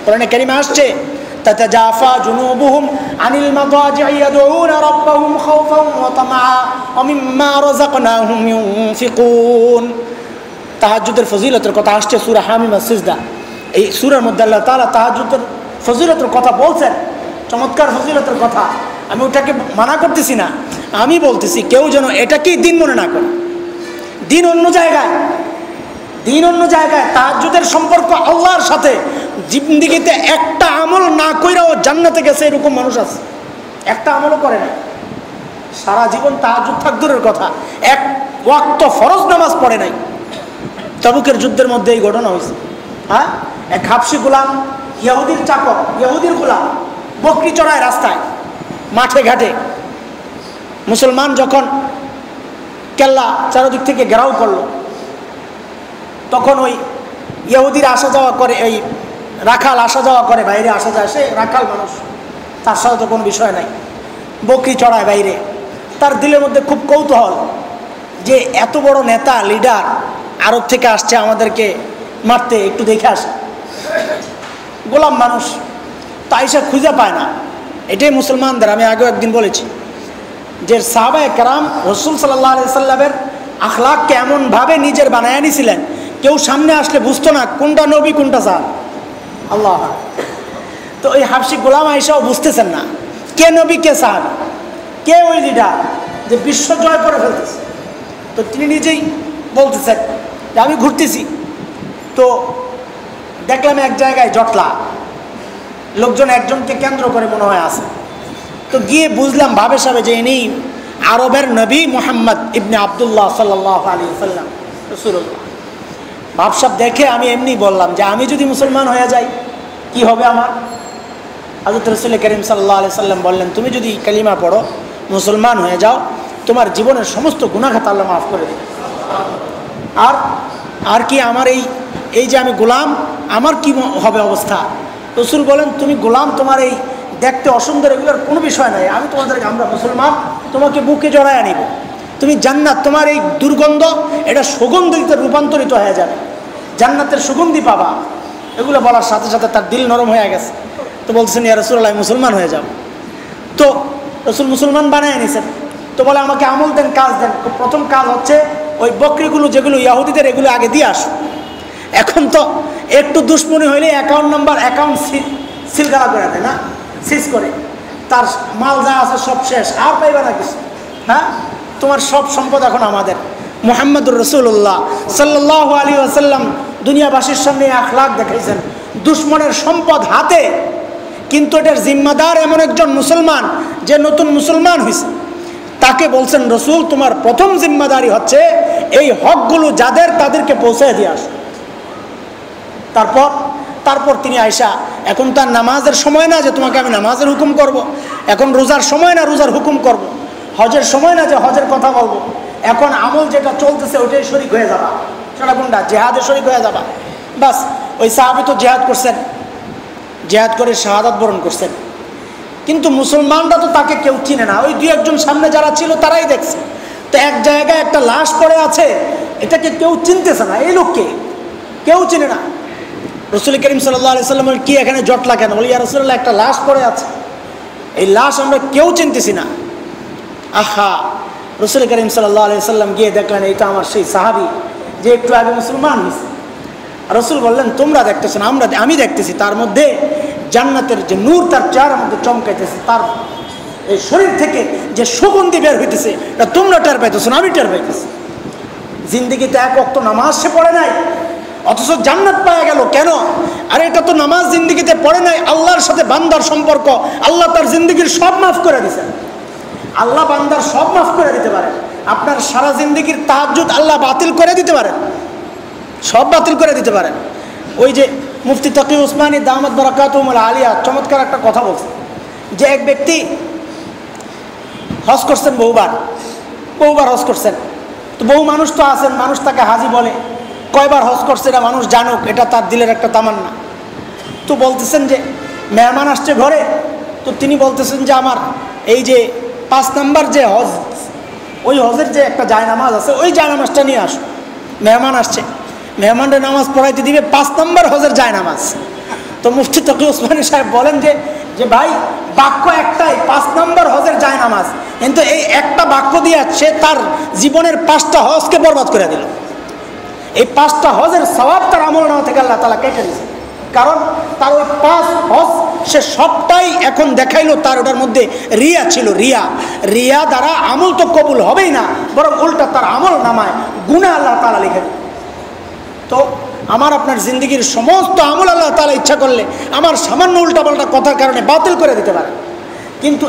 কোরআনে কারিমে আসছে, তাতাজাফা জুনুবুহুম আনিল মাদাজি'i ইয়াদউনা রাব্বাহুম খাওফান ওয়া তামআ ওয়া মিম্মা রাযাকনাহুম ইউনফিকুন। তাহাজ্জুদের ফজিলতের কথা আসছে সূরা হামিম আস-সিজদা। এই সূরার মধ্যে আল্লাহ তাআলা তাহাজ্জুদের ফজিলতের কথা বলছেন, চমৎকার ফজিলতের কথা। আমি ওটাকে মানা করতেছি না, আমি বলতেছি কেউ যেন এটাকেই দিন মনে না করে। দিন অন্য জায়গায়, তাহাজ্জুদের সম্পর্ক আল্লাহর সাথে। জিন্দেগিতে একটা আমল না কইরাও জান্নাতে গেছে এরকম মানুষ আছে, একটা আমলও করে না, সারা জীবন তাহাজ্জুদ থাক দূরের কথা, এক ওয়াক্ত ফরজ নামাজ পড়ে নাই। তাবুকের যুদ্ধের মধ্যে এই ঘটনা হয়েছে। হ্যাঁ, এক হাবশী গোলাম, ইহুদির চাকর, ইহুদির গোলাম, বকরি চড়ায় রাস্তায়, মাঠে ঘাটে। মুসলমান যখন কেল্লা চারদিক থেকে ঘেরাও করলো, তখন ওই ইহুদির আসা যাওয়া করে, এই রাখাল আসা যাওয়া করে, বাইরে আসা যায়, সে রাখাল মানুষ, তার সাথে তো কোনো বিষয় নাই, বকরি চড়ায় বাইরে। তার দিলের মধ্যে খুব কৌতূহল যে এত বড় নেতা, লিডার আরব থেকে আসছে আমাদেরকে মারতে, একটু দেখে আসে। গোলাম মানুষ, তাই সে খুঁজে পায় না। এটাই মুসলমানদের, আমি আগেও একদিন বলেছি যে সাহাবায়ে কেরাম রাসূল সাল্লাল্লাহু আলাইহি সাল্লামের আখলাককে এমনভাবে নিজের বানায় নিয়েছিলেন, কেউ সামনে আসলে বুঝতো না কোনটা নবী কোনটা সাহাবী। আল্লাহ। তো ওই হাবশী গোলাম আয়েশাও বুঝতেছেন না কে নবী কে সাহাবী, কে ওই লিডার যে বিশ্ব জয় করে ফেলতেছে। তো তিনি নিজেই বলতেছেন যে আমি ঘুরতেছি, তো দেখলাম এক জায়গায় জটলা, লোকজন একজনকে কেন্দ্র করে মনে হয় আছে। তো গিয়ে বুঝলাম ভাবে সাবে যে ইনি আরবের নবী মুহাম্মদ ইবনে আব্দুল্লাহ সাল্লাল্লাহু আলাইহি ওয়াসাল্লাম রাসূলুল্লাহ। ভাবসাব দেখে আমি এমনি বললাম যে আমি যদি মুসলমান হয়ে যাই কি হবে আমার? হযরত রাসূল করিম সাল্লাল্লাহু আলাইহি ওয়াসাল্লাম বললেন, তুমি যদি কালিমা পড়ো, মুসলমান হয়ে যাও, তোমার জীবনের সমস্ত গুনাহ খাতা আল্লাহ মাফ করে দেবে। আর কি আমার এই যে আমি গোলাম, আমার কি হবে অবস্থা? রাসূল বলেন, তুমি গোলাম, তোমার এই দেখতে অসুন্দর এগুলোর কোনো বিষয় নাই, আমরা মুসলমান, তোমাকে বুকে জড়ায় নিব, তুমি জান্নাত, তোমার এই দুর্গন্ধ এটা সুগন্ধিতে রূপান্তরিত হয়ে যাবে, জান্নাতের সুগন্ধি পাবা। এগুলো বলার সাথে সাথে তার দিল নরম হয়ে গেছে। তো বলছেন, ইয়া রাসূলুল্লাহ, মুসলমান হয়ে যাব। তো রাসূল মুসলমান বানায় নিছেন। তো বলে আমাকে আমল দেন, কাজ দেন। প্রথম কাজ হচ্ছে ওই বকরিগুলো যেগুলো ইহুদিদের, এগুলো আগে দিয়ে আসো। এখন তো একটু দুশ্মনী হইলে অ্যাকাউন্ট সিলগালা করে দেয় না, সিজ করে, তার মাল যা আছে সব শেষ, আর পাইবে না কিছু। হ্যাঁ, তোমার সব সম্পদ এখন আমাদের। মুহাম্মদুর রাসূলুল্লাহ সাল্লাল্লাহু আলাইহি ওয়াসাল্লাম দুনিয়াবাসীর সামনে আখলাক দেখাইছেন, দুশ্মনের সম্পদ হাতে, কিন্তু এটার জিম্মাদার এমন একজন মুসলমান যে নতুন মুসলমান হয়েছে। তাকে বলছেন রসুল তোমার প্রথম জিম্মাদারি হচ্ছে এই হকগুলো যাদের তাদেরকে পৌঁছে দিয়ে আসো। তারপর তিনি আয়সা, এখন তার নামাজের সময় না যে তোমাকে আমি নামাজের হুকুম করব, এখন রোজার সময় না রোজার হুকুম করব, হজের সময় না যে হজের কথা বলবো, এখন আমল যেটা চলতেছে ওইটাই শরিক হয়ে যাবা। সেটা কোনটা? জেহাদে শরিক হয়ে যাবা। বাস, ওই সাহাবী তো জেহাদ করছেন, জেহাদ করে শাহাদাত বরণ করছেন, কিন্তু মুসলমানরা তো তাকে কেউ চিনে না। ওই 2-1 সামনে যারা ছিল তারাই দেখছে। তো এক জায়গায় একটা লাশ পড়ে আছে, এটাকে কেউ চিনতেছে না, এই লোককে কেউ চিনে না। রসুল করিম সাল্লাল্লাহু আলাইহি সাল্লাম কি এখানে জটলা কেন? বলি ইয়া রাসূলুল্লাহ, একটা লাশ পড়ে আছে, এই লাশ আমরা কেউ চিনতেছি না। আহা, রসুল করিম সাল্লাল্লাহু আলাইহি সাল্লাম গিয়ে দেখলেন এইটা আমার সেই সাহাবী যে একটু আগে মুসলমান হয়েছে। রসুল বললেন তোমরা দেখতেছো না, আমি দেখতেছি, তার মধ্যে জান্নাতের যে নূর তার চেহারার মধ্যে চমকাইতেছে, তার এই শরীর থেকে যে সুগন্ধি বের হইতেছে এটা তোমরা টের পাইতেছো না, আমি টের পাইতেছি। জিন্দিগিতে এক ওয়াক্ত নামাজ সে পড়ে নাই, অথচ জান্নাত পাওয়া গেল কেন? আর এটা তো নামাজ জিন্দিগিতে পড়ে নাই, আল্লাহর সাথে বান্দার সম্পর্ক, আল্লাহ তার জিন্দিগির সব মাফ করে দিয়েছেন। আল্লাহ বান্দার সব মাফ করে দিতে পারেন। আপনার সারা জিন্দিগির তাহাজ্জুদ আল্লাহ বাতিল করে দিতে পারেন, সব বাতিল করে দিতে পারেন। ওই যে মুফতি তকি উসমানী দামাত বারাকাতুহুল আলিয়া চমৎকার একটা কথা বলছে যে এক ব্যক্তি হজ করছেন, বহুবার হজ করছেন, তো বহু মানুষ তো আছেন, মানুষ তাকে হাজি বলে, কয়বার হজ করছে এটা মানুষ জানুক, এটা তার দিলের একটা তামান্না। তো বলতেছেন যে মেহমান আসছে ঘরে, তো তিনি বলতেছেন যে আমার এই যে 5 নাম্বার যে হজ, ওই হজের যে একটা জায়নামাজ আছে, ওই জায়নামাজটা নিয়ে আসো। মেহমান আসছে, মেহমানরা নামাজ পড়াইতে দিবে 5 নাম্বার হজের জায়নামাজ। তো মুফতি তকি ওসমানী সাহেব বলেন যে ভাই, বাক্য একটাই, 5 নাম্বার হজের জায়নামাজ, কিন্তু এই একটা বাক্য দিয়ে সে তার জীবনের 5টা হজকে বরবাদ করে দিল। এই 5টা হজের সওয়াব তার আমলনামা থেকে আল্লাহ তাআলা কেটে দিয়েছে, কারণ তার ওই 5 হজ সে সবটাই এখন দেখাইলো, তার ওটার মধ্যে রিয়া ছিল। রিয়া দ্বারা আমল তো কবুল হবেই না, বরং উল্টা তার আমল নামায় গুনাহ আল্লাহ তাআলা লিখে দেন। তো আমার আপনার জিন্দগির সমস্ত আমল আল্লাহ তাআলা ইচ্ছা করলে আমার সামান্য উল্টাপাল্টা কথার কারণে বাতিল করে দিতে পারে, কিন্তু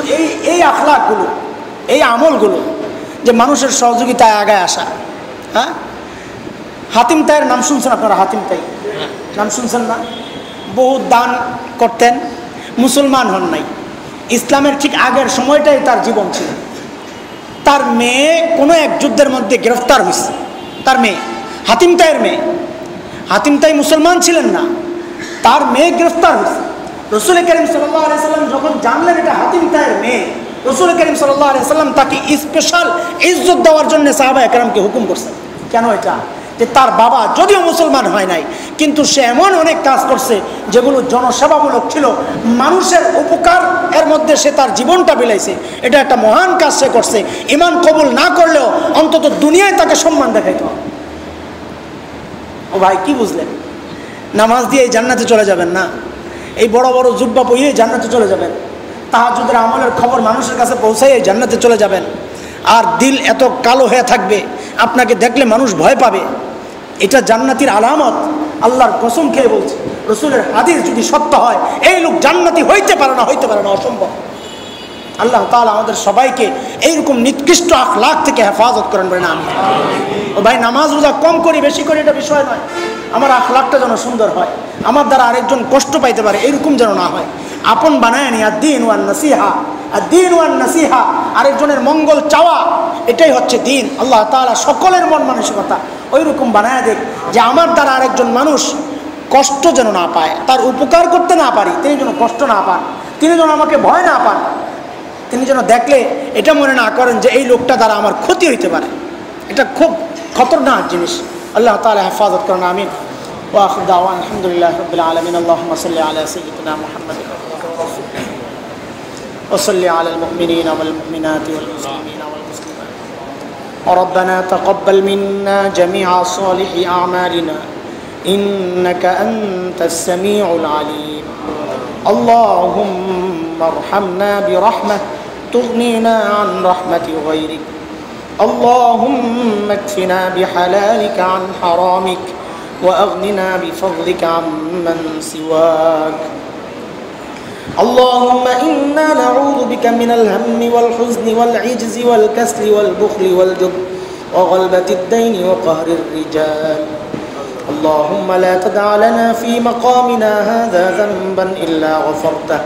এই আখলাকগুলো, এই আমলগুলো যে মানুষের সহযোগিতায় আগায় আসা। হ্যাঁ, হাতিম তাইয়ের নাম শুনছেন আপনারা? হাতিম তাই নাম শুনছেন না? বহু দান করতেন, মুসলমান হন নাই, ইসলামের ঠিক আগের সময়টাই তার জীবন ছিল। তার মেয়ে কোনো এক যুদ্ধের মধ্যে গ্রেফতার হয়েছে, তার মেয়ে, হাতিম তাইয়ের মেয়ে। হাতিম তাই মুসলমান ছিলেন না, তার মেয়ে গ্রেফতার হয়েছে। রসুল করিম সাল্লাল্লাহু আলাইহি সাল্লাম যখন জানলেন এটা হাতিম তাইয়ের মেয়ে, রসুল করিম সাল্লাল্লাহু আলাইহি সাল্লাম তাকে স্পেশাল ইজ্জত দেওয়ার জন্য সাহাবা একরামকে হুকুম করছেন। কেন? এটা যে তার বাবা যদিও মুসলমান হয় নাই, কিন্তু সে এমন অনেক কাজ করছে যেগুলো জনসেবামূলক ছিল, মানুষের উপকার এর মধ্যে সে তার জীবনটা বিলাইছে। এটা একটা মহান কাজ সে করছে। ঈমান কবুল না করলেও অন্তত দুনিয়ায় তাকে সম্মান দেখাইতে হবে। ও ভাই, কি বুঝলেন? নামাজ দিয়ে জান্নাতে চলে যাবেন না, এই বড় বড় জুব্বা পরিয়ে জান্নাতে চলে যাবেন, তাহাজ্জুদের আমলের খবর মানুষের কাছে পৌঁছাইয়ে জান্নাতে চলে যাবেন। আর দিল এত কালো হয়ে থাকবে, আপনাকে দেখলে মানুষ ভয় পাবে। এটা জান্নাতির আলামত, আল্লাহর কসম খেয়ে বলছে। রসুলের হাদিস যদি সত্য হয়, এই লোক জান্নাতি হইতে পারে না, অসম্ভব। আল্লাহ তাআলা আমাদের সবাইকে এইরকম নিকৃষ্ট আখলাক থেকে হেফাজত করেন বলে না আমি। ও ভাই, নামাজ রোজা কম করি বেশি করি এটা বিষয় নয়, আমার আখলাকটা যেন সুন্দর হয়, আমার দ্বারা আরেকজন কষ্ট পাইতে পারে এরকম যেন না হয়। আপন বানায় নি, আদ-দীন ওয়ান নাসিহা, আদ-দীন ওয়ান নাসিহা, আরেকজনের মঙ্গল চাওয়া, এটাই হচ্ছে দিন। আল্লাহ তাআলা সকলের মন মানসিকতা ওইরকম বানায় দেখ যে আমার দ্বারা আরেকজন মানুষ কষ্ট যেন না পায়, তার উপকার করতে না পারি, তিনি যেন কষ্ট না পান, তিনি যেন আমাকে ভয় না পান, তিনি যেন দেখলে এটা মনে না করেন যে এই লোকটা দ্বারা আমার ক্ষতি হইতে পারে। এটা খুব খতরনাক জিনিস। আল্লাহ তাআলা হেফাজত করেন, আমিন। ওয়া আখিরু দাওয়ানা আলহামদুলিল্লাহি রাব্বিল আলামিন। আল্লাহুম্মা সাল্লি আলা সাইয়্যিদিনা মুহাম্মাদিন ওয়া সাল্লি আলাল মুমিনিনা ওয়াল মুমিনাতি ওয়াল মুসলিমিনা ওয়াল মুসলিমাত। ربنا تقبل منا جميع صالح أعمالنا إنك أنت السميع العليم. اللهم ارحمنا برحمة تغنينا عن رحمة غيرك. اللهم اكفنا بحلالك عن حرامك وأغننا بفضلك عمن سواك. اللهم إنا نعوذ بك من الهم والحزن والعجز والكسل والبخل والجبن وغلبة الدين وقهر الرجال. اللهم لا تدع لنا في مقامنا هذا ذنبا إلا غفرته،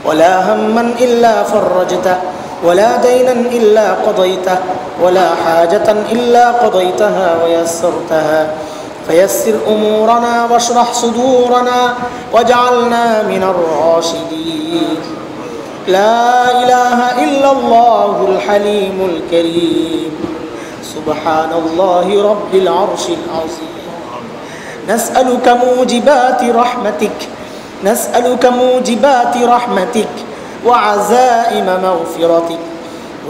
ولا هما إلا فرجته، ولا دينا إلا قضيته، ولا حاجة إلا قضيتها ويسرتها، فيسر أمورنا واشرح صدورنا واجعلنا من الراشدين. لا إله إلا الله الحليم الكريم، سبحان الله رب العرش العظيم. نسألك موجبات رحمتك، نسألك موجبات رحمتك وعزائم مغفرتك،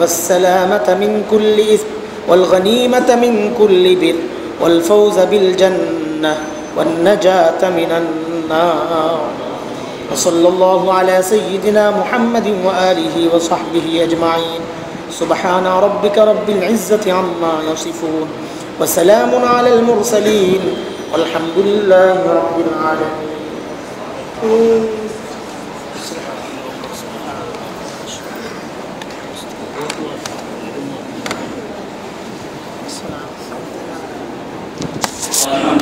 والسلامة من كل إثم، والغنيمة من كل بر، والفوز بالجنة، والنجاة من النار. وصلى الله على سيدنا محمد وآله وصحبه أجمعين. سبحان ربك رب العزة عما يصفون، وسلام على المرسلين، والحمد لله رب العالمين. الحمد